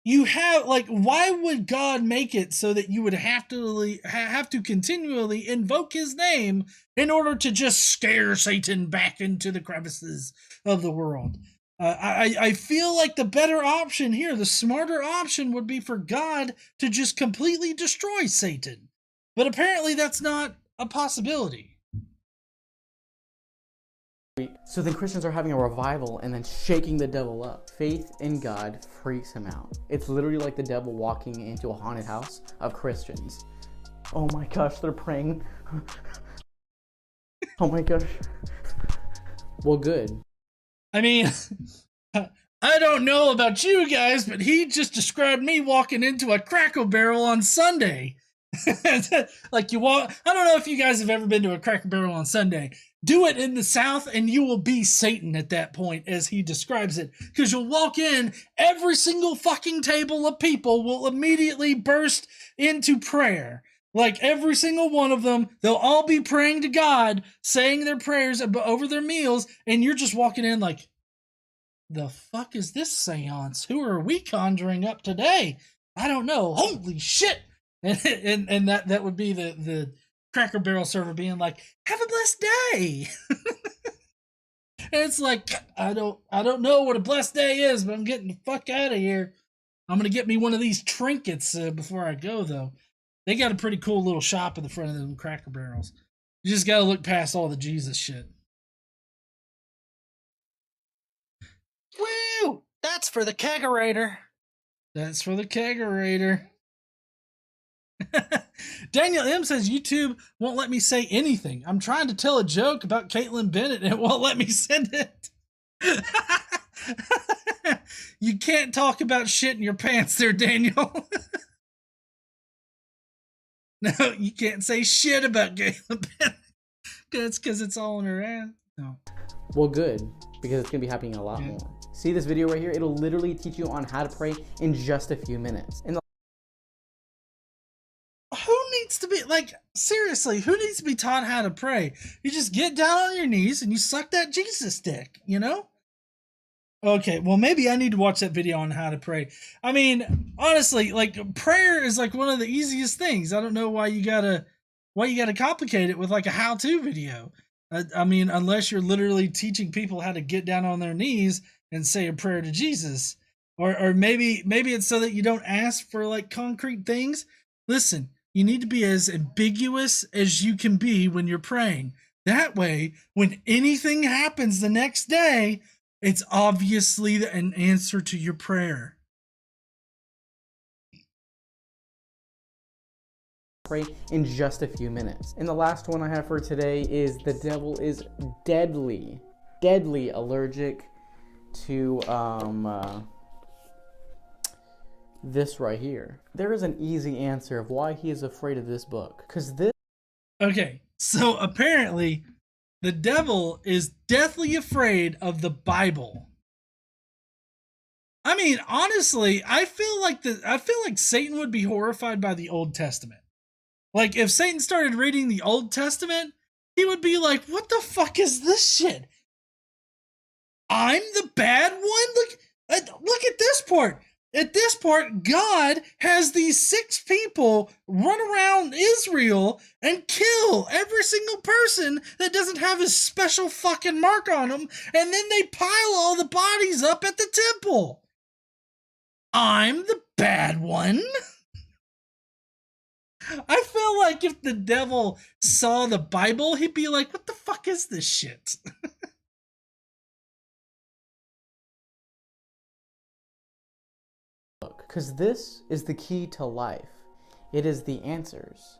you have, like, why would God make it so that you would have to continually invoke his name in order to just scare Satan back into the crevices of the world? I feel like the better option here, the smarter option, would be for God to just completely destroy Satan. But apparently that's not a possibility. So then Christians are having a revival and then shaking the devil up. Faith in God freaks him out. It's literally like the devil walking into a haunted house of Christians. Oh my gosh, they're praying. Oh my gosh. Well, good. I mean, I don't know about you guys, but he just described me walking into a Cracker Barrel on Sunday. Like, you walk, I don't know if you guys have ever been to a Cracker Barrel on Sunday. Do it in the South and you will be Satan at that point, as he describes it. Because you'll walk in, every single fucking table of people will immediately burst into prayer. Like every single one of them, they'll all be praying to God, saying their prayers over their meals, and you're just walking in like, the fuck is this seance? Who are we conjuring up today? I don't know. Holy shit! And that would be the Cracker Barrel server being like, have a blessed day. And it's like, I don't know what a blessed day is, but I'm getting the fuck out of here. I'm gonna get me one of these trinkets before I go, though. They got a pretty cool little shop in the front of them Cracker Barrels. You just gotta look past all the Jesus shit. Woo! That's for the kegerator. That's for the kegerator. Daniel M says YouTube won't let me say anything. I'm trying to tell a joke about Caitlin Bennett and it won't let me send it. You can't talk about shit in your pants there, Daniel. No, you can't say shit about Caitlin Bennett. That's because it's all in her ass. No. Well, good, because it's going to be happening a lot more. See this video right here? It'll literally teach you on how to pray in just a few minutes. Who needs to be, like, seriously, who needs to be taught how to pray? You just get down on your knees and you suck that Jesus dick, you know? Okay, well, maybe I need to watch that video on how to pray. I mean, honestly, like, prayer is like one of the easiest things. I don't know why you gotta complicate it with like a how-to video. I mean, unless you're literally teaching people how to get down on their knees and say a prayer to Jesus. Or maybe it's so that you don't ask for like concrete things. Listen, you need to be as ambiguous as you can be when you're praying. That way, when anything happens the next day, it's obviously an answer to your prayer. Pray in just a few minutes. And the last one I have for today is the devil is deadly allergic to this right here. There is an easy answer of why he is afraid of this book. Okay, so apparently the devil is deathly afraid of the Bible. I mean, honestly, I feel like Satan would be horrified by the Old Testament. Like, if Satan started reading the Old Testament, he would be like, what the fuck is this shit? I'm the bad one? Look at this part. At this part, God has these 6 people run around Israel and kill every single person that doesn't have his special fucking mark on them, and then they pile all the bodies up at the temple. I'm the bad one? I feel like if the devil saw the Bible, he'd be like, what the fuck is this shit? Because this is the key to life. It is the answers.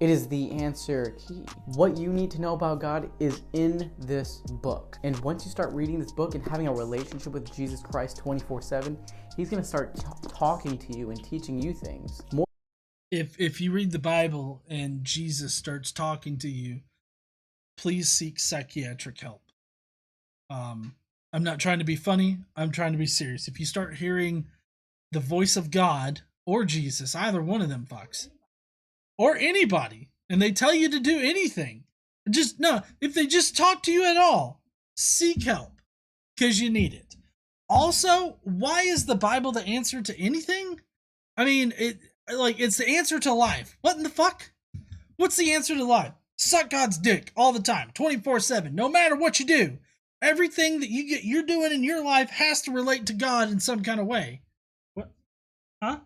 It is the answer key. What you need to know about God is in this book. And once you start reading this book and having a relationship with Jesus Christ 24/7, he's going to start talking to you and teaching you things. If you read the Bible and Jesus starts talking to you, please seek psychiatric help. I'm not trying to be funny. I'm trying to be serious. If you start hearing the voice of God or Jesus, either one of them fucks, or anybody, and they tell you to do anything, if they just talk to you at all, seek help, because you need it. Also, why is the Bible the answer to anything? I mean, it's the answer to life. What in the fuck? What's the answer to life? Suck God's dick all the time, 24/7, no matter what you do. Everything that you're doing in your life has to relate to God in some kind of way. What? Huh?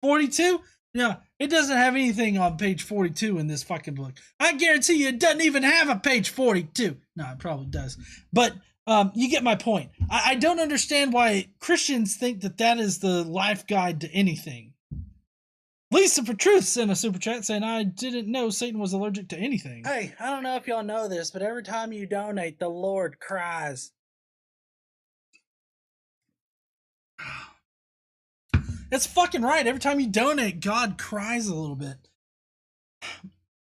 42? No, it doesn't have anything on page 42 in this fucking book. I guarantee you it doesn't even have a page 42. No, it probably does. But you get my point. I don't understand why Christians think that is the life guide to anything. Lisa for Truth sent a super chat saying, I didn't know Satan was allergic to anything. Hey, I don't know if y'all know this, but every time you donate, the Lord cries. That's fucking right. Every time you donate, God cries a little bit.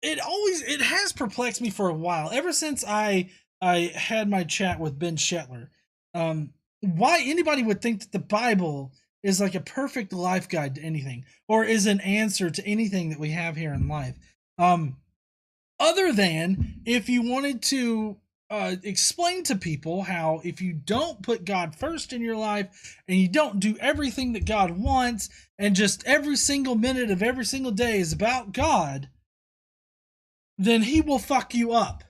It has perplexed me for a while. Ever since I had my chat with Ben Shetler. Why anybody would think that the Bible is like a perfect life guide to anything, or is an answer to anything that we have here in life. Other than if you wanted to explain to people how if you don't put God first in your life and you don't do everything that God wants and just every single minute of every single day is about God, then he will fuck you up.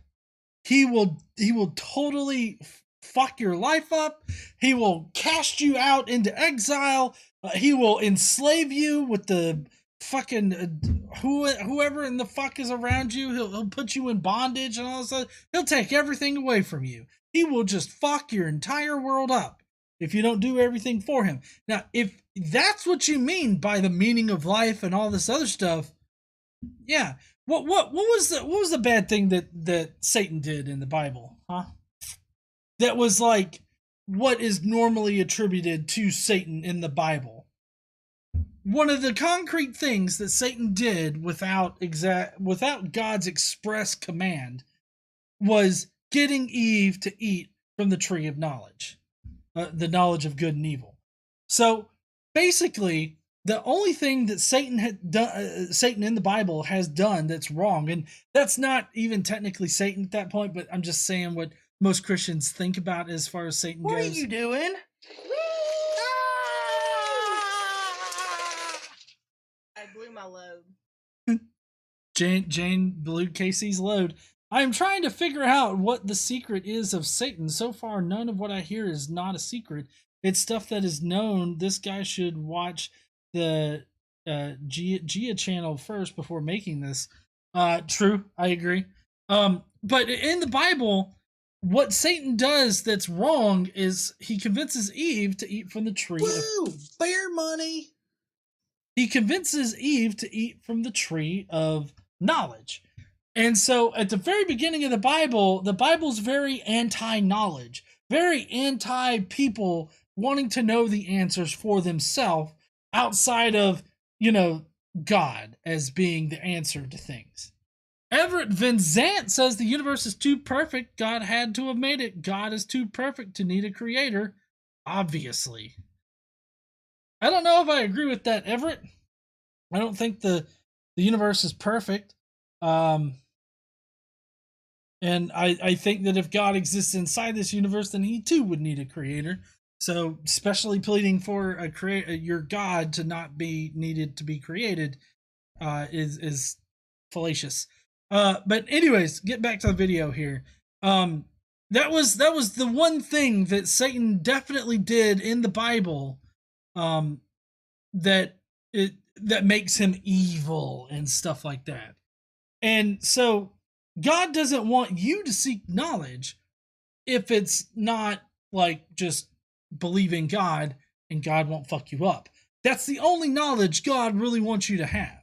He will totally fuck your life up. He will cast you out into exile. He will enslave you with the fucking whoever in the fuck is around you. He'll put you in bondage and all this other. He'll take everything away from you. He will just fuck your entire world up if you don't do everything for him. Now, if that's what you mean by the meaning of life and all this other stuff, yeah. What was the bad thing that Satan did in the Bible, huh? That was like what is normally attributed to Satan in the Bible. One of the concrete things that Satan did without God's express command was getting Eve to eat from the tree of knowledge, the knowledge of good and evil. So basically, the only thing that Satan had done, Satan in the Bible has done that's wrong, and that's not even technically Satan at that point, but I'm just saying what most Christians think about as far as Satan goes. What are you doing? I blew my load. Jane blew Casey's load. I am trying to figure out what the secret is of Satan. So far, none of what I hear is not a secret. It's stuff that is known. This guy should watch the Gia channel first before making this. True, I agree. But in the Bible, what Satan does that's wrong is he convinces Eve to eat from the tree. Woo! Bear money! He convinces Eve to eat from the tree of knowledge. And so at the very beginning of the Bible's very anti-knowledge, very anti-people wanting to know the answers for themselves outside of, God as being the answer to things. Everett Van Zant says the universe is too perfect. God had to have made it. God is too perfect to need a creator. Obviously. I don't know if I agree with that, Everett. I don't think the universe is perfect. And I think that if God exists inside this universe, then he too would need a creator. So, especially pleading for your God to not be needed to be created is fallacious. But anyways, get back to the video here. That was the one thing that Satan definitely did in the Bible, that makes him evil and stuff like that. And so God doesn't want you to seek knowledge if it's not like just believing God and God won't fuck you up. That's the only knowledge God really wants you to have.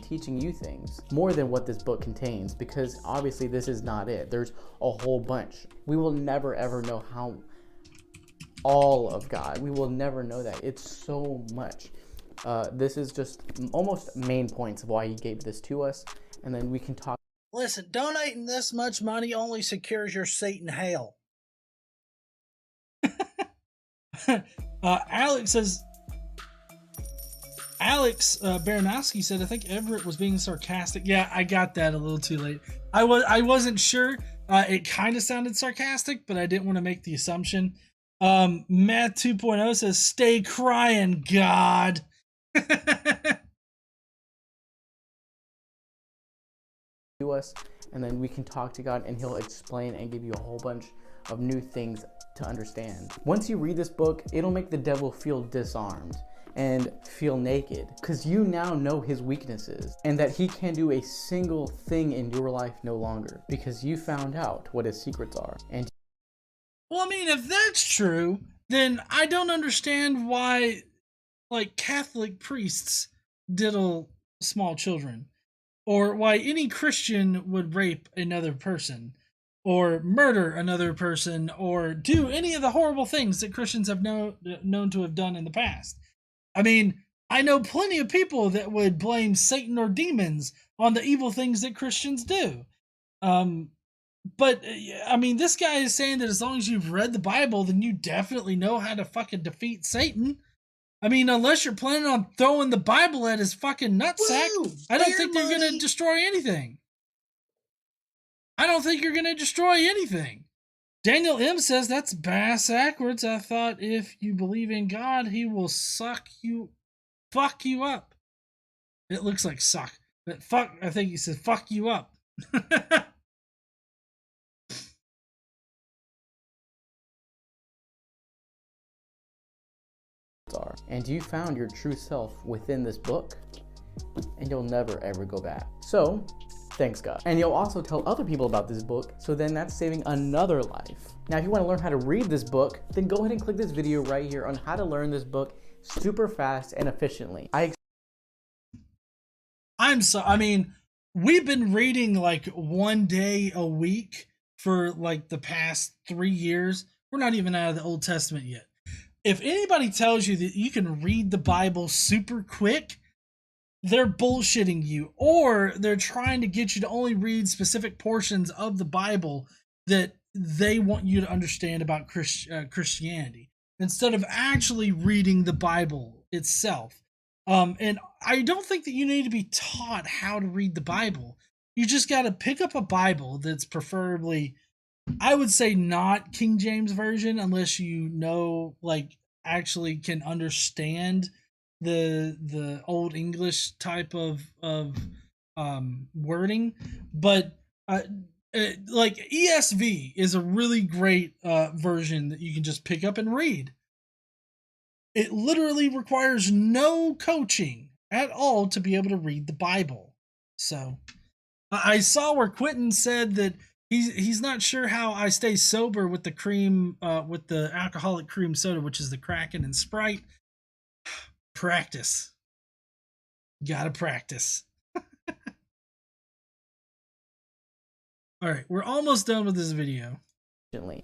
Teaching you things more than what this book contains, because obviously this is not it. There's a whole bunch. We will never ever know how all of God. We will never know that. It's so much. This is just almost main points of why he gave this to us, and then we can talk. Listen, donating this much money only secures your seat in hell. Alex Baranowski said, I think Everett was being sarcastic. Yeah, I got that a little too late. I wasn't sure. It kind of sounded sarcastic, but I didn't want to make the assumption. Matt 2.0 says, stay crying, God. To us, and then we can talk to God, and he'll explain and give you a whole bunch of new things to understand. Once you read this book, it'll make the devil feel disarmed and feel naked, because you now know his weaknesses and that he can do a single thing in your life no longer, because you found out what his secrets are. And well, I mean, if that's true, then I don't understand why, like, Catholic priests diddle small children, or why any Christian would rape another person, or murder another person, or do any of the horrible things that Christians have known to have done in the past. I mean, I know plenty of people that would blame Satan or demons on the evil things that Christians do. But I mean, this guy is saying that as long as you've read the Bible, then you definitely know how to fucking defeat Satan. I mean, unless you're planning on throwing the Bible at his fucking nutsack, I don't think you're going to destroy anything. I don't think you're going to destroy anything. Daniel M says that's bass backwards. I thought if you believe in God, he will fuck you up. It looks like suck, but fuck. I think he says fuck you up. And you found your true self within this book, and you'll never ever go back. So, thanks God. And you'll also tell other people about this book, so then that's saving another life. Now, if you want to learn how to read this book, then go ahead and click this video right here on how to learn this book super fast and efficiently. I mean, we've been reading like 1 day a week for like the past 3 years. We're not even out of the Old Testament yet. If anybody tells you that you can read the Bible super quick, they're bullshitting you, or they're trying to get you to only read specific portions of the Bible that they want you to understand about Christianity, instead of actually reading the Bible itself. And I don't think that you need to be taught how to read the Bible. You just got to pick up a Bible that's preferably, I would say, not King James Version, unless you know, like, actually can understand the Old English type of wording. But like ESV is a really great version that you can just pick up and read. It literally requires no coaching at all to be able to read the Bible. So I saw where Quentin said that he's not sure how I stay sober with the cream, with the alcoholic cream soda, which is the Kraken and Sprite. Practice. Gotta practice. All right, we're almost done with this video.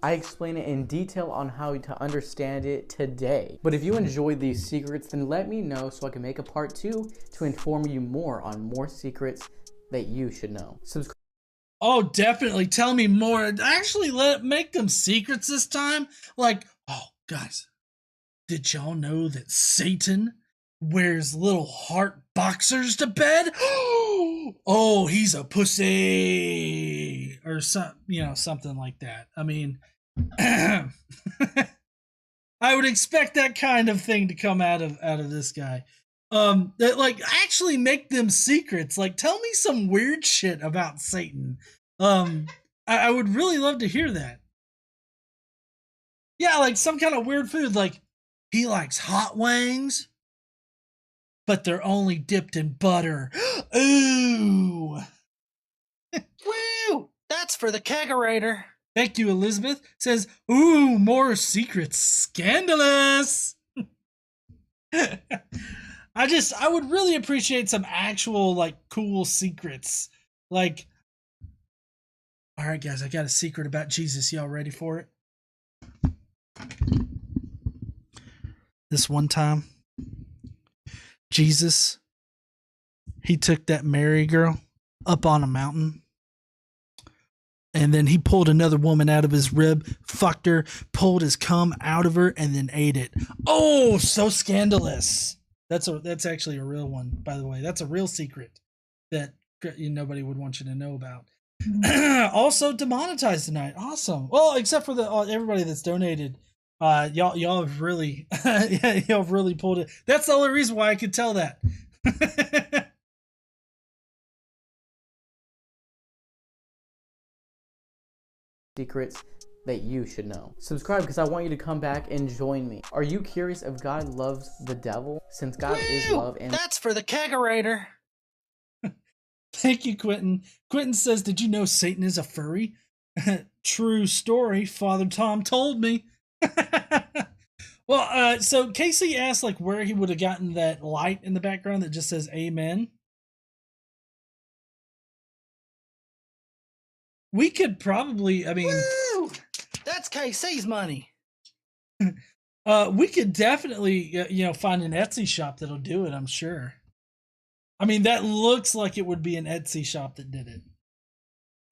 I explain it in detail on how to understand it today. But if you enjoyed these secrets, then let me know so I can make a part 2 to inform you more on more secrets that you should know. Subscribe. Oh, definitely. Tell me more. Actually, make them secrets this time. Like, oh, guys, did y'all know that Satan wears little heart boxers to bed? Oh, he's a pussy, or something like that. I mean, I would expect that kind of thing to come out of this guy. That, like, actually make them secrets. Like, tell me some weird shit about Satan. I would really love to hear that. Yeah, like some kind of weird food. Like, he likes hot wings, but they're only dipped in butter. Ooh. Woo! That's for the kegerator. Thank you, Elizabeth. Says, ooh, more secrets. Scandalous. I would really appreciate some actual, like, cool secrets. Like, all right, guys, I got a secret about Jesus. Y'all ready for it? This one time, Jesus, he took that Mary girl up on a mountain, and then he pulled another woman out of his rib, fucked her, pulled his cum out of her, and then ate it. Oh, so scandalous. That's actually a real one, by the way. That's a real secret that nobody would want you to know about. Also demonetized tonight. Awesome. Well, except for everybody that's donated. Y'all have really y'all have really pulled it. That's the only reason why I could tell that. Secrets that you should know. Subscribe because I want you to come back and join me. Are you curious if God loves the devil? Since God is love, and that's for the kegerator. Thank you, Quentin. Quentin says, did you know Satan is a furry? True story. Father Tom told me. Well, so Casey asked, like, where he would have gotten that light in the background that just says amen. We could probably, I mean, woo! That's KC's money. We could definitely, find an Etsy shop that'll do it, I'm sure. I mean, that looks like it would be an Etsy shop that did it.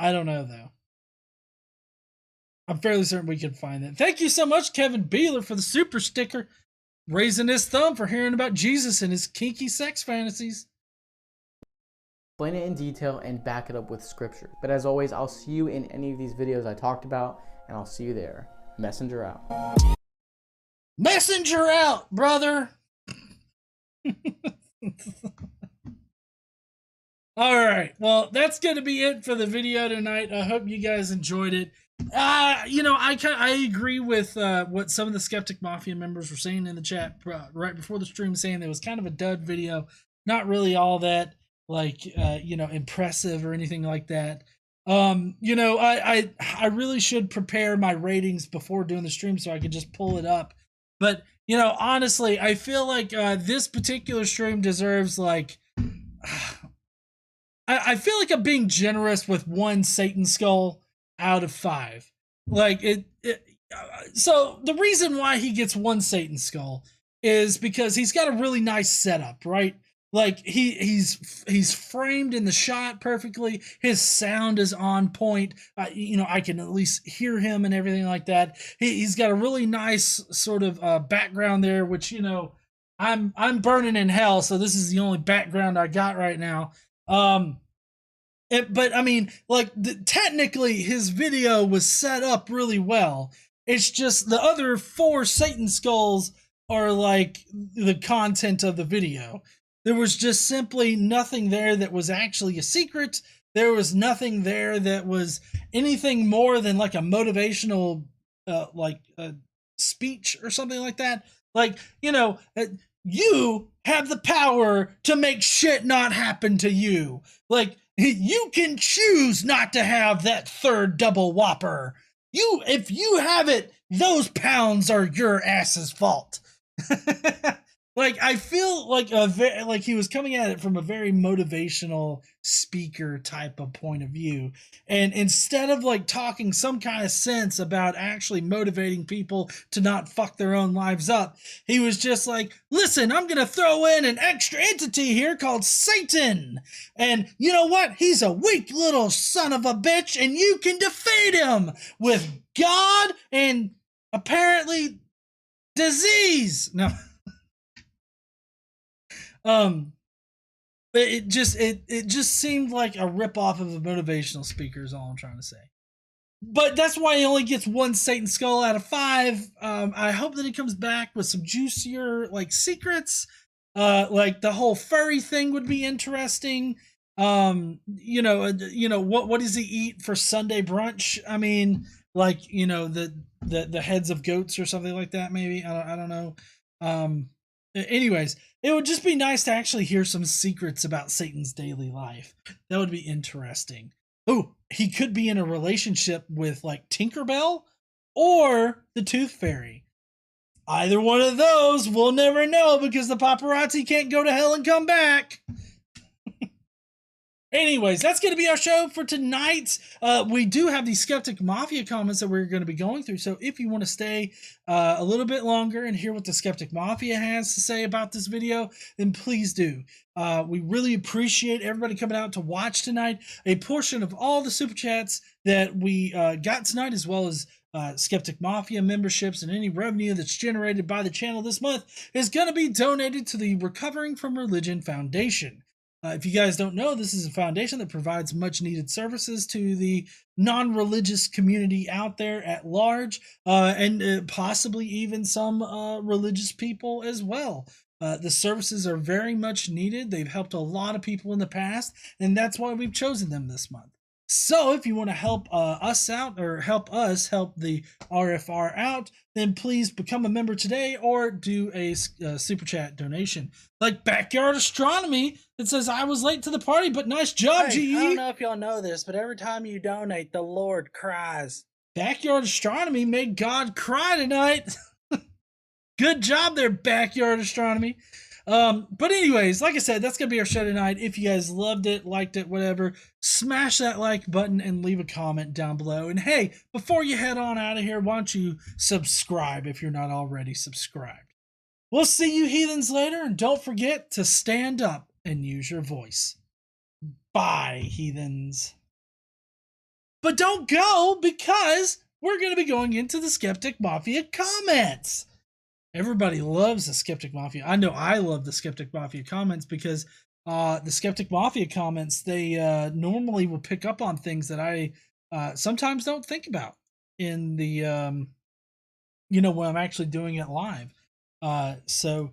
I don't know, though. I'm fairly certain we can find that. Thank you so much, Kevin Beeler, for the super sticker, raising his thumb for hearing about Jesus and his kinky sex fantasies. Explain it in detail and back it up with scripture. But as always, I'll see you in any of these videos I talked about, and I'll see you there. Messenger out. Messenger out, brother. All right, well, that's going to be it for the video tonight. I hope you guys enjoyed it. I agree with what some of the Skeptic Mafia members were saying in the chat right before the stream, saying it was kind of a dud video, not really all that impressive or anything like that. I really should prepare my ratings before doing the stream so I could just pull it up. But honestly, I feel like this particular stream deserves I feel like I'm being generous with 1 Satan skull out of 5. So the reason why he gets 1 Satan skull is because he's got a really nice setup, right? Like he's framed in the shot perfectly. His sound is on point. I can at least hear him and everything like that. He's got a really nice sort of background there, which I'm burning in hell, so this is the only background I got right now. But I mean, technically his video was set up really well. It's just the other 4 Satan skulls are like the content of the video. There was just simply nothing there that was actually a secret. There was nothing there that was anything more than like a motivational, speech or something like that. You have the power to make shit not happen to you. You can choose not to have that 3rd double whopper. If you have it, those pounds are your ass's fault. I feel like he was coming at it from a very motivational speaker type of point of view. And instead of talking some kind of sense about actually motivating people to not fuck their own lives up, he was just like, listen, I'm going to throw in an extra entity here called Satan. And you know what? He's a weak little son of a bitch, and you can defeat him with God and apparently disease. No. It just seemed like a ripoff of a motivational speaker is all I'm trying to say. But that's why he only gets 1 Satan skull out of 5. I hope that he comes back with some juicier secrets. The whole furry thing would be interesting. What does he eat for Sunday brunch? I mean, the heads of goats or something like that, maybe. I don't know. Anyways, it would just be nice to actually hear some secrets about Satan's daily life. That would be interesting. Oh, he could be in a relationship with Tinkerbell or the Tooth Fairy. Either one of those, we'll never know because the paparazzi can't go to hell and come back. Anyways, that's going to be our show for tonight. We do have the Skeptic Mafia comments that we're going to be going through. So if you want to stay a little bit longer and hear what the Skeptic Mafia has to say about this video, then please do. We really appreciate everybody coming out to watch tonight. A portion of all the super chats that we got tonight, as well as Skeptic Mafia memberships and any revenue that's generated by the channel this month, is going to be donated to the Recovering from Religion Foundation. If you guys don't know, this is a foundation that provides much needed services to the non-religious community out there at large, and possibly even some religious people as well. The services are very much needed. They've helped a lot of people in the past, and that's why we've chosen them this month. So if you want to help us out, or help us help the RFR out, then please become a member today or do a super chat donation. Like Backyard Astronomy that says, I was late to the party, but nice job, GE. I don't know if y'all know this, but every time you donate, the Lord cries. Backyard Astronomy made God cry tonight. Good job there, Backyard Astronomy. But anyways, like I said, that's going to be our show tonight. If you guys loved it, liked it, whatever, smash that like button and leave a comment down below. And hey, before you head on out of here, why don't you subscribe if you're not already subscribed. We'll see you heathens later, and don't forget to stand up and use your voice. Bye, heathens. But don't go, because we're going to be going into the Skeptic Mafia comments. Everybody loves the Skeptic Mafia. I know I love the Skeptic Mafia comments because the Skeptic Mafia comments, they normally will pick up on things that I sometimes don't think about in the, when I'm actually doing it live. Honestly,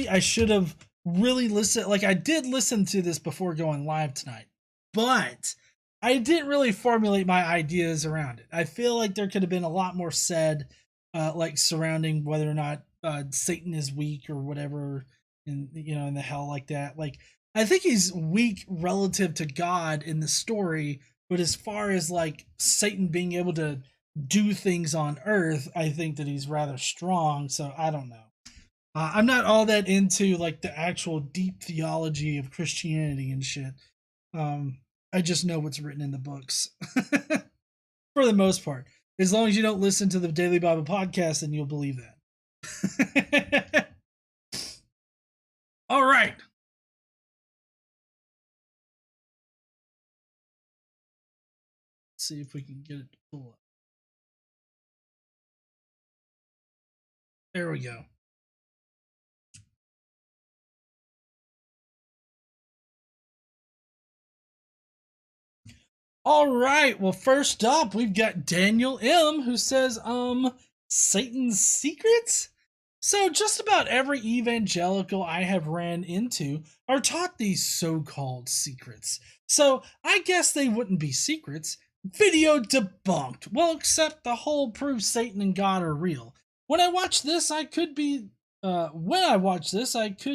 I should have really listened. Like, I did listen to this before going live tonight, but I didn't really formulate my ideas around it. I feel like there could have been a lot more said, like surrounding whether or not Satan is weak or whatever, in the hell like that. Like, I think he's weak relative to God in the story, but as far as like Satan being able to do things on Earth, I think that he's rather strong. So I don't know. I'm not all that into like the actual deep theology of Christianity and shit. I just know what's written in the books for the most part. As long as you don't listen to the Daily Bible podcast, then you'll believe that. All right. Let's see if we can get it to pull up. There we go. All right. Well, first up, we've got Daniel M, who says, Satan's secrets? So just about every evangelical I have ran into are taught these so-called secrets. So I guess they wouldn't be secrets. Video debunked. Well, except the whole proves Satan and God are real. When I watch this, I could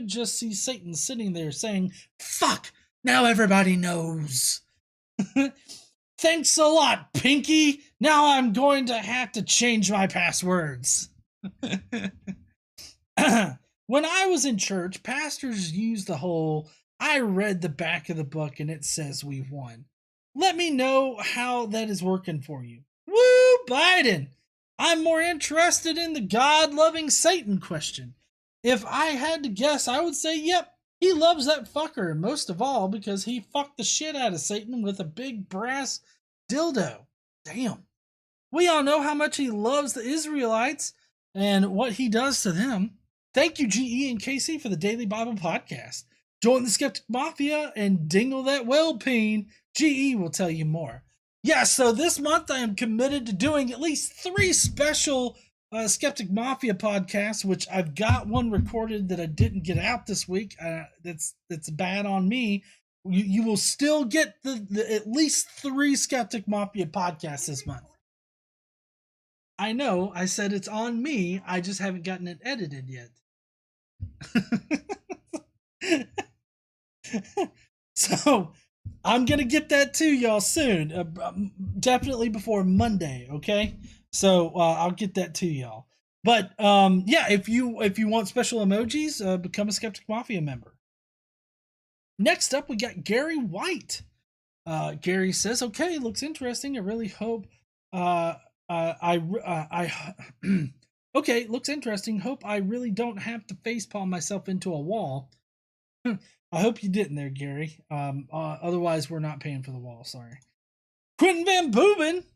just see Satan sitting there saying, "Fuck, now everybody knows." Thanks a lot, Pinky. Now I'm going to have to change my passwords. When I was in church, pastors used the whole, "I read the back of the book and it says we've won." Let me know how that is working for you. Woo, Biden! I'm more interested in the God-loving Satan question. If I had to guess, I would say, yep, he loves that fucker, most of all because he fucked the shit out of Satan with a big brass dildo. Damn. We all know how much he loves the Israelites and what he does to them. Thank you, GE and Casey, for the Daily Bible Podcast. Join the Skeptic Mafia and dingle that whale peen. GE will tell you more. Yeah, so this month I am committed to doing at least 3 special Skeptic Mafia podcasts, which I've got one recorded that I didn't get out this week. That's bad on me. You will still get the at least 3 Skeptic Mafia podcasts this month. I know, I said it's on me. I just haven't gotten it edited yet. So I'm gonna get that to y'all soon, definitely before Monday. Okay, so I'll get that to y'all. But yeah, if you want special emojis, become a Skeptic Mafia member. Next up, we got Gary White. Gary says, "Okay, looks interesting. I really hope okay, looks interesting. Hope I really don't have to facepalm myself into a wall." I hope you didn't there, Gary. Otherwise, we're not paying for the wall. Sorry. Quentin Van Booben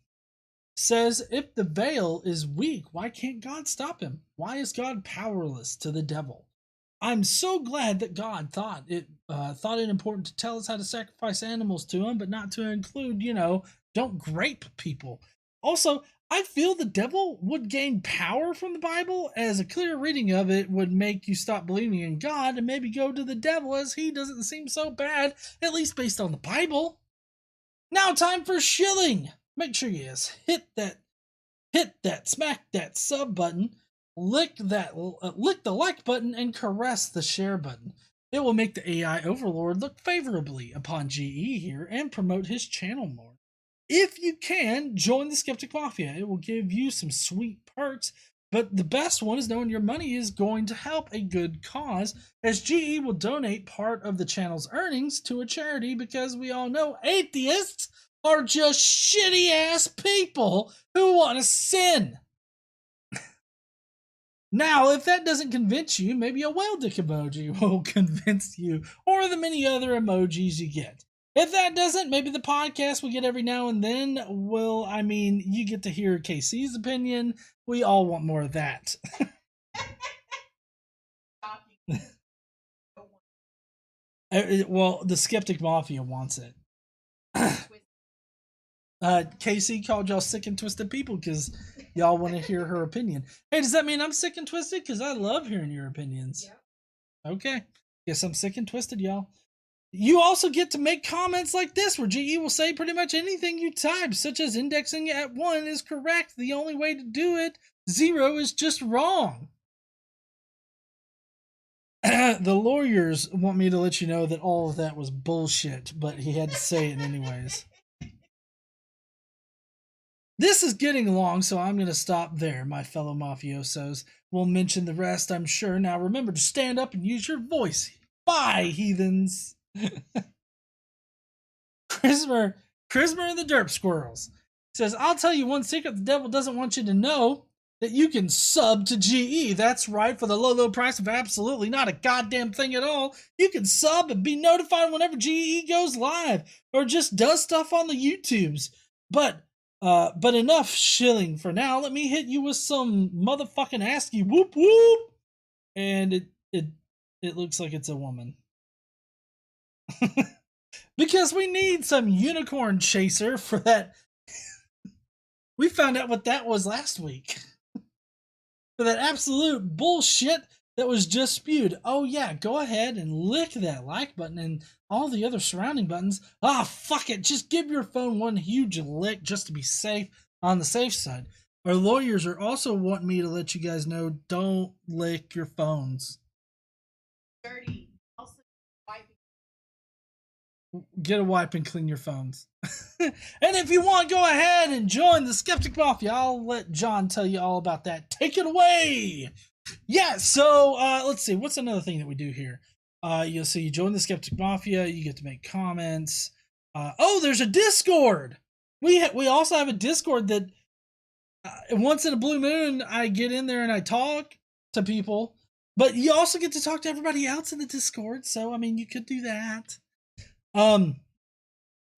says, if the veil is weak, why can't God stop him? Why is God powerless to the devil? I'm so glad that God thought it important to tell us how to sacrifice animals to him, but not to include, don't grape people. Also, I feel the devil would gain power from the Bible, as a clear reading of it would make you stop believing in God and maybe go to the devil, as he doesn't seem so bad, at least based on the Bible. Now time for shilling. Make sure you hit that, smack that sub button, lick the like button, and caress the share button. It will make the AI overlord look favorably upon GE here and promote his channel more. If you can, join the Skeptic Mafia. It will give you some sweet perks, but the best one is knowing your money is going to help a good cause, as GE will donate part of the channel's earnings to a charity, because we all know atheists are just shitty-ass people who want to sin. Now, if that doesn't convince you, maybe a whale dick emoji will convince you, or the many other emojis you get. If that doesn't, maybe the podcast we get every now and then will, I mean, you get to hear KC's opinion. We all want more of that. Well, the Skeptic Mafia wants it. KC called y'all sick and twisted people because y'all want to hear her opinion. Hey, does that mean I'm sick and twisted? Because I love hearing your opinions. Yep. Okay. Guess I'm sick and twisted, y'all. You also get to make comments like this, where GE will say pretty much anything you type, such as indexing at 1 is correct. The only way to do it, 0 is just wrong. The lawyers want me to let you know that all of that was bullshit, but he had to say it anyways. This is getting long, so I'm going to stop there, my fellow mafiosos. We'll mention the rest, I'm sure. Now remember to stand up and use your voice. Bye, heathens. Chrismer and the Derp Squirrels says, I'll tell you one secret the devil doesn't want you to know, that you can sub to GE. That's right, for the low price of absolutely not a goddamn thing at all. You can sub and be notified whenever GE goes live or just does stuff on the YouTubes. But enough shilling for now. Let me hit you with some motherfucking ASCII whoop whoop. And it looks like it's a woman. Because we need some unicorn chaser for that. We found out what that was last week. For that absolute bullshit that was just spewed. Oh yeah, go ahead and lick that like button and all the other surrounding buttons. Ah, fuck it. Just give your phone one huge lick just to be safe on the safe side. Our lawyers are also wanting me to let you guys know, don't lick your phones. Dirty. Also, wiping. Get a wipe and clean your phones. And if you want, go ahead and join the Skeptic Mafia. I'll let John tell you all about that. Take it away. Yeah, so let's see. What's another thing that we do here? You'll see you join the Skeptic Mafia. You get to make comments. Oh, there's a Discord. We also have a Discord that once in a blue moon, I get in there and I talk to people. But you also get to talk to everybody else in the Discord. So, I mean, you could do that.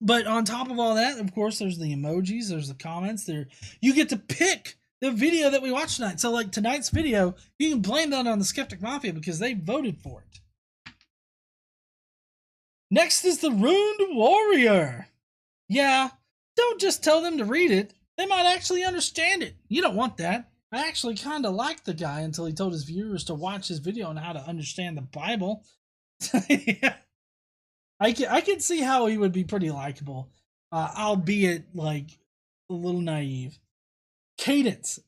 But on top of all that, of course, there's the emojis, there's the comments there. You get to pick the video that we watch tonight. So like tonight's video, you can blame that on the Skeptic Mafia because they voted for it. Next is the Ruined Warrior. Yeah, don't just tell them to read it. They might actually understand it. You don't want that. I actually kind of liked the guy until he told his viewers to watch his video on how to understand the Bible. Yeah. I can see how he would be pretty likable, albeit like a little naive. Cadence.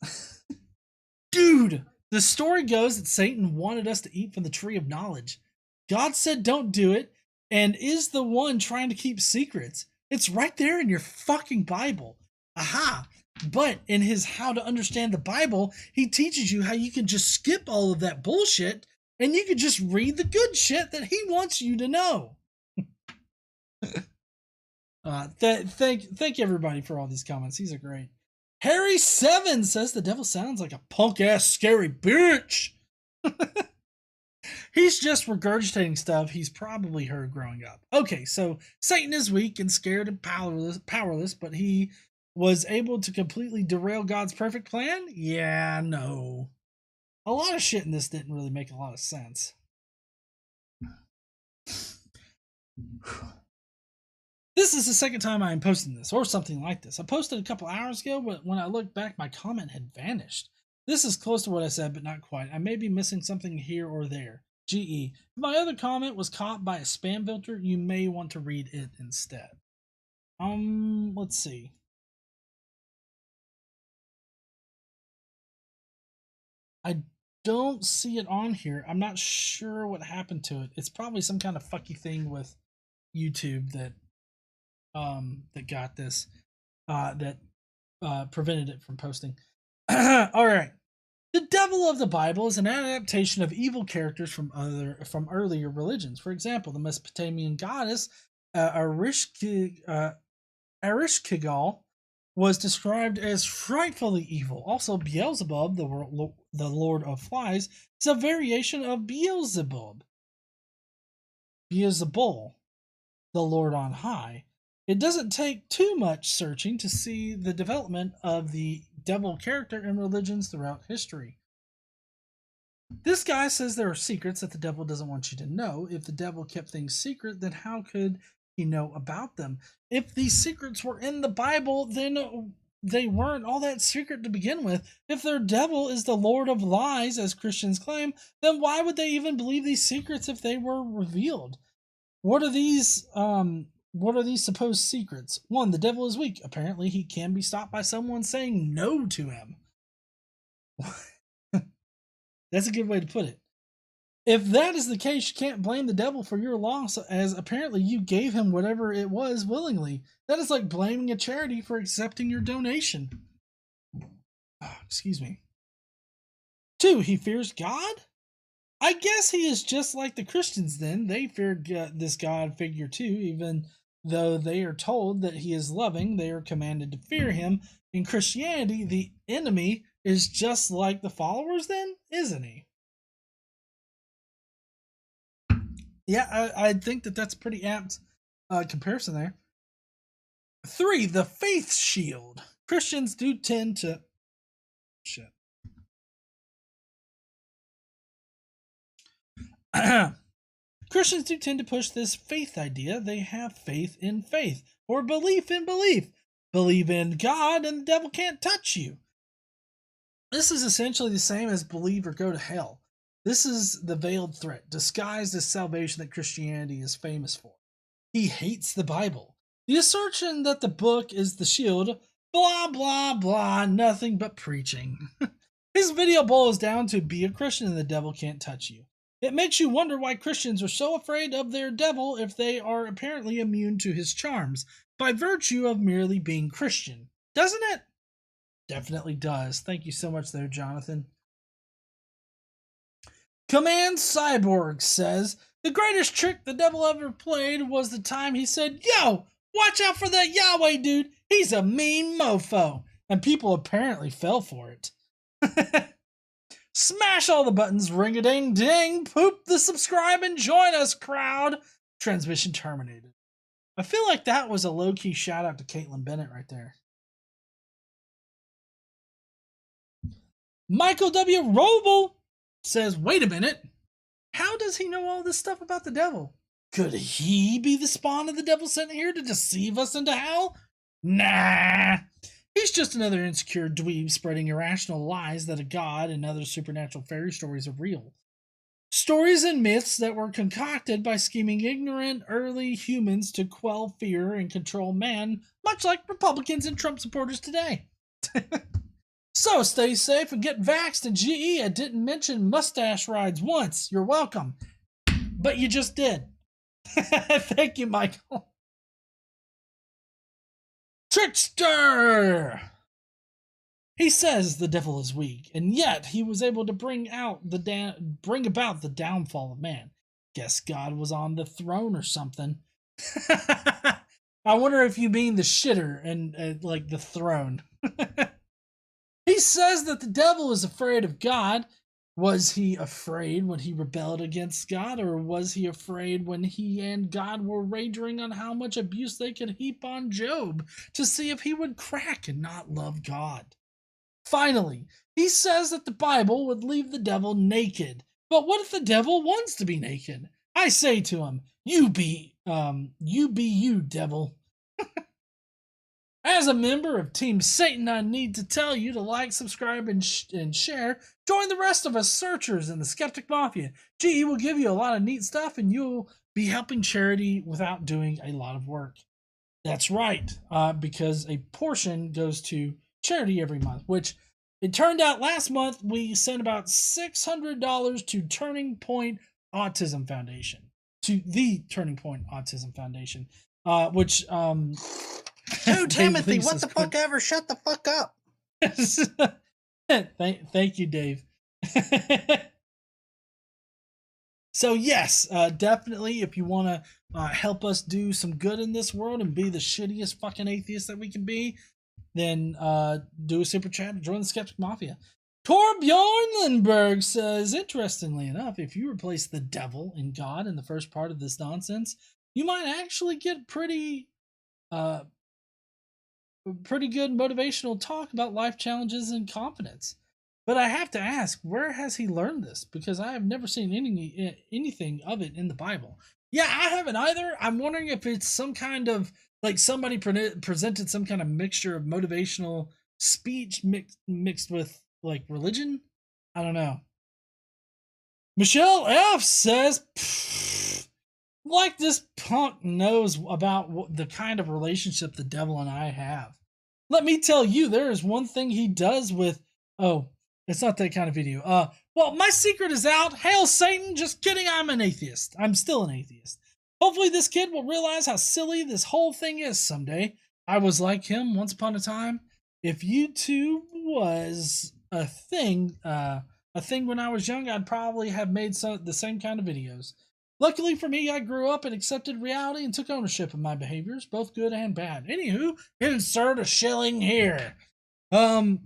Dude, the story goes that Satan wanted us to eat from the tree of knowledge. God said don't do it, and is the one trying to keep secrets. It's right there in your fucking Bible. Aha! But in his How to Understand the Bible, he teaches you how you can just skip all of that bullshit, and you can just read the good shit that he wants you to know. Thank everybody for all these comments. These are great. Harry7 says the devil sounds like a punk ass scary bitch. He's just regurgitating stuff he's probably heard growing up. Okay, so Satan is weak and scared and powerless, but he was able to completely derail God's perfect plan? Yeah, no. A lot of shit in this didn't really make a lot of sense. This is the second time I am posting this, or something like this. I posted a couple hours ago, but when I looked back, my comment had vanished. This is close to what I said, but not quite. I may be missing something here or there. GE. If my other comment was caught by a spam filter, you may want to read it instead. Let's see. I don't see it on here. I'm not sure what happened to it. It's probably some kind of fucky thing with YouTube that got this, that prevented it from posting. All right. The devil of the Bible is an adaptation of evil characters from earlier religions. For example, the Mesopotamian goddess Ereshkigal was described as frightfully evil. Also, Beelzebub, the Lord of Flies, is a variation of Beelzebul. the Lord on high. It doesn't take too much searching to see the development of the devil character in religions throughout history. This guy says there are secrets that the devil doesn't want you to know. If the devil kept things secret, then how could he know about them? If these secrets were in the Bible, then they weren't all that secret to begin with. If their devil is the Lord of lies, as Christians claim, then why would they even believe these secrets if they were revealed? What are these supposed secrets? 1, the devil is weak. Apparently he can be stopped by someone saying no to him. That's a good way to put it. If that is the case, you can't blame the devil for your loss, as apparently you gave him whatever it was willingly. That is like blaming a charity for accepting your donation. Oh, excuse me. 2, he fears God? I guess he is just like the Christians then. They fear this God figure too, even though they are told that he is loving, they are commanded to fear him. In Christianity, the enemy is just like the followers then, isn't he? Yeah, I think that's a pretty apt comparison there. 3, the faith shield. Christians do tend to... Shit. Christians do tend to push this faith idea. They have faith in faith, or belief in belief. Believe in God and the devil can't touch you. This is essentially the same as believe or go to hell. This is the veiled threat, disguised as salvation that Christianity is famous for. He hates the Bible. The assertion that the book is the shield, blah, blah, blah, nothing but preaching. His video boils down to be a Christian and the devil can't touch you. It makes you wonder why Christians are so afraid of their devil if they are apparently immune to his charms, by virtue of merely being Christian. Doesn't it? Definitely does. Thank you so much there, Jonathan. Command Cyborg says, the greatest trick the devil ever played was the time he said, yo, watch out for that Yahweh dude. He's a mean mofo. And people apparently fell for it. Smash all the buttons, ring-a-ding-ding, poop the subscribe and join us, crowd. Transmission terminated. I feel like that was a low-key shout-out to Caitlin Bennett right there. Michael W. Roble says, wait a minute. How does he know all this stuff about the devil? Could he be the spawn of the devil sent here to deceive us into hell? Nah. He's just another insecure dweeb spreading irrational lies that a god and other supernatural fairy stories are real. Stories and myths that were concocted by scheming ignorant early humans to quell fear and control man, much like Republicans and Trump supporters today. So stay safe and get vaxxed. And GE, I didn't mention mustache rides once. You're welcome. But you just did. Thank you, Michael. Trickster! He says the devil is weak, and yet he was able to bring about the downfall of man. Guess God was on the throne or something. I wonder if you mean the shitter and like the throne. He says that the devil is afraid of God. Was he afraid when he rebelled against God, or was he afraid when he and God were wagering on how much abuse they could heap on Job to see if he would crack and not love God? Finally, he says that the Bible would leave the devil naked. But what if the devil wants to be naked? I say to him, you be you, devil. As a member of Team Satan, I need to tell you to like, subscribe, and share. Join the rest of us searchers in the Skeptic Mafia. GE will give you a lot of neat stuff, and you'll be helping charity without doing a lot of work. That's right, because a portion goes to charity every month, which it turned out last month we sent about $600 to Turning Point Autism Foundation. To the Turning Point Autism Foundation, which... Dude, Timothy, what the fuck ever? Shut the fuck up. Thank you, Dave. So yes, definitely, if you want to help us do some good in this world and be the shittiest fucking atheist that we can be, then do a super chat and join the Skeptic Mafia. Torbjorn Lindberg says, interestingly enough, if you replace the devil and God in the first part of this nonsense, you might actually get pretty good motivational talk about life challenges and confidence. But I have to ask, where has he learned this? Because I have never seen anything of it in the Bible. Yeah, I haven't either. I'm wondering if it's some kind of, like, somebody presented some kind of mixture of motivational speech mixed with, like, religion. I don't know. Michelle F says, like this punk knows about the kind of relationship the devil and I have. Let me tell you, there is one thing he does with... Oh, it's not that kind of video. Well, my secret is out. Hail Satan. Just kidding. I'm an atheist. I'm still an atheist. Hopefully this kid will realize how silly this whole thing is someday. I was like him once upon a time. If YouTube was a thing when I was young, I'd probably have made the same kind of videos. Luckily for me, I grew up and accepted reality and took ownership of my behaviors, both good and bad. Anywho, insert a shilling here. On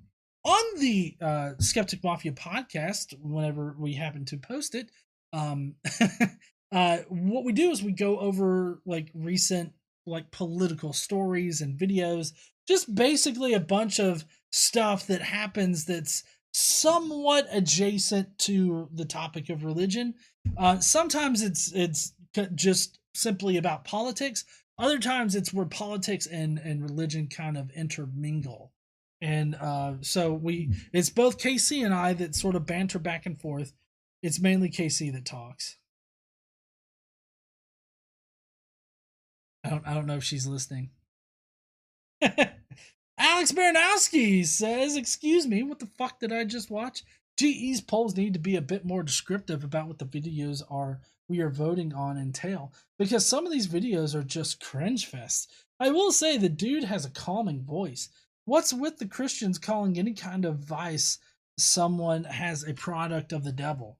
the Skeptic Mafia podcast, whenever we happen to post it, what we do is we go over, like, recent, like, political stories and videos, just basically a bunch of stuff that happens that's somewhat adjacent to the topic of religion. Sometimes it's just simply about politics. Other times it's where politics and religion kind of intermingle. And so it's both KC and I that sort of banter back and forth. It's mainly KC that talks. I don't know if she's listening. Alex Baranowski says, excuse me, what the fuck did I just watch? GE's polls need to be a bit more descriptive about what the videos we are voting on entail, because some of these videos are just cringe fests. I will say the dude has a calming voice. What's with the Christians calling any kind of vice someone has a product of the devil?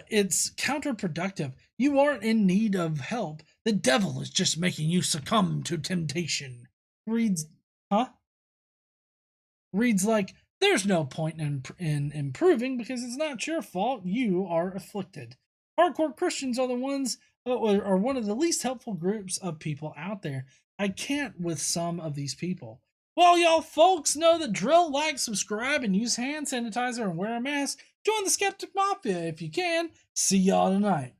It's counterproductive. You aren't in need of help. The devil is just making you succumb to temptation. Reads like, there's no point in improving because it's not your fault. You are afflicted. Hardcore Christians are one of the least helpful groups of people out there. I can't with some of these people. Well, y'all folks know the drill. Like, subscribe, and use hand sanitizer and wear a mask. Join the Skeptic Mafia if you can. See y'all tonight.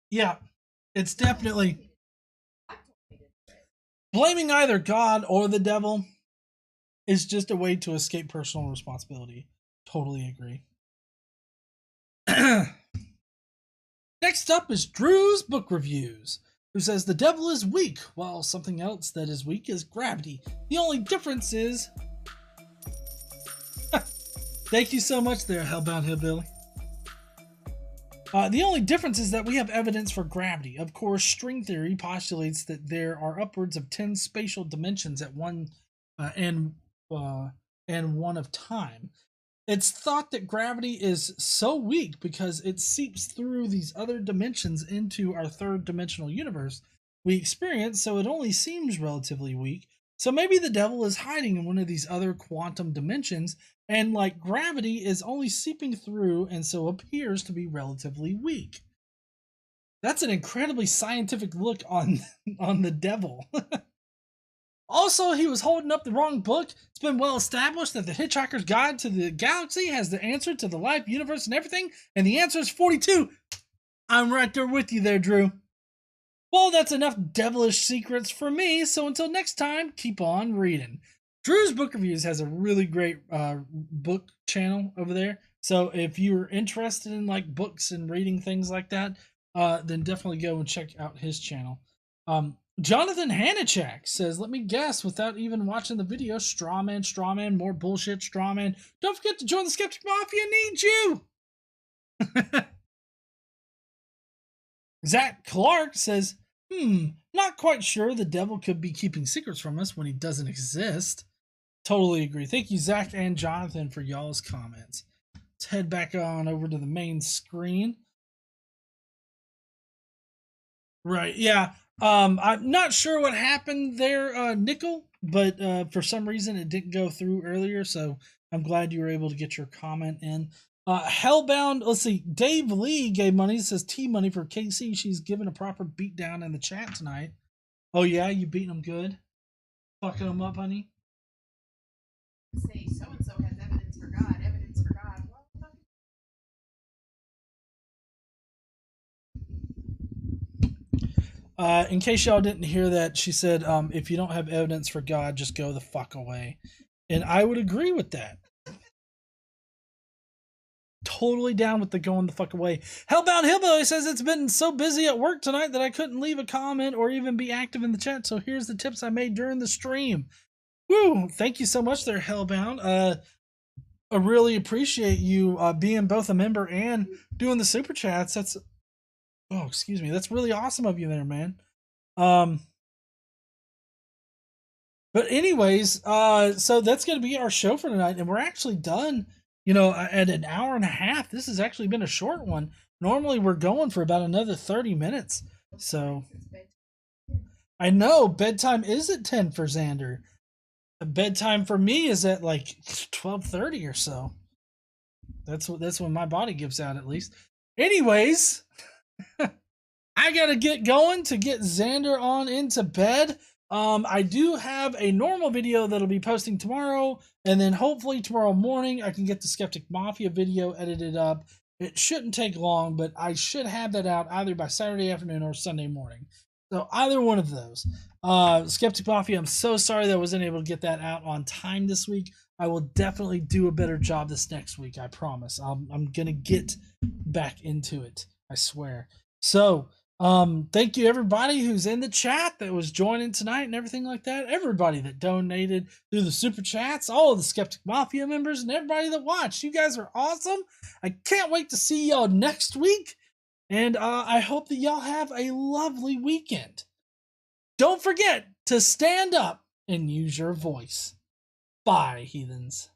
Yeah, it's definitely... Blaming either God or the devil is just a way to escape personal responsibility. Totally agree. Next up is Drew's Book Reviews, who says the devil is weak, while something else that is weak is gravity. The only difference is... Thank you so much there, Hellbound Hillbilly. The only difference is that we have evidence for gravity. Of course, string theory postulates that there are upwards of 10 spatial dimensions at one and one of time. It's thought that gravity is so weak because it seeps through these other dimensions into our third dimensional universe we experience, so it only seems relatively weak. So maybe the devil is hiding in one of these other quantum dimensions, and like gravity is only seeping through and so appears to be relatively weak. That's an incredibly scientific look on the devil. Also, he was holding up the wrong book. It's been well established that the Hitchhiker's Guide to the Galaxy has the answer to the life, universe, and everything, and the answer is 42. I'm right there with you there, Drew. Well, that's enough devilish secrets for me, so until next time, keep on reading. Drew's Book Reviews has a really great book channel over there, so if you're interested in like books and reading things like that, then definitely go and check out his channel. Jonathan Hanachak says, let me guess, without even watching the video, strawman, more bullshit, strawman. Don't forget to join the Skeptic Mafia, need you! Zach Clark says, not quite sure the devil could be keeping secrets from us when he doesn't exist. Totally agree. Thank you, Zach and Jonathan, for y'all's comments. Let's head back on over to the main screen. Right, yeah. I'm not sure what happened there, Nickel, but for some reason it didn't go through earlier, so I'm glad you were able to get your comment in. Hellbound, let's see. Dave Lee gave money. It says T money for KC. She's given a proper beatdown in the chat tonight. Oh, yeah? You beating them good? Fucking them up, honey? Say so and so has evidence for God. Evidence for God. In case y'all didn't hear that, she said, if you don't have evidence for God, just go the fuck away. And I would agree with that. Totally down with the going the fuck away. Hellbound Hillbilly says it's been so busy at work tonight that I couldn't leave a comment or even be active in the chat. So here's the tips I made during the stream. Woo! Thank you so much there, Hellbound. I really appreciate you being both a member and doing the super chats. That's that's really awesome of you there, man. But anyways, so that's gonna be our show for tonight, and we're actually done. At an hour and a half. This has actually been a short one. Normally we're going for about another 30 minutes. So I know bedtime is at 10 for Xander. Bedtime for me is at like 12:30 or so. That's when my body gives out, at least. Anyways, I gotta get going to get Xander on into bed. I do have a normal video that'll be posting tomorrow, and then hopefully tomorrow morning I can get the Skeptic Mafia video edited up. It shouldn't take long, but I should have that out either by Saturday afternoon or Sunday morning. So either one of those. Skeptic Mafia, I'm so sorry that I wasn't able to get that out on time this week. I will definitely do a better job this next week, I promise. I'm gonna get back into it, I swear. So, thank you everybody who's in the chat that was joining tonight and everything like that. Everybody that donated through the super chats, all of the Skeptic Mafia members, and everybody that watched. You guys are awesome. I can't wait to see y'all next week. And I hope that y'all have a lovely weekend. Don't forget to stand up and use your voice. Bye, heathens.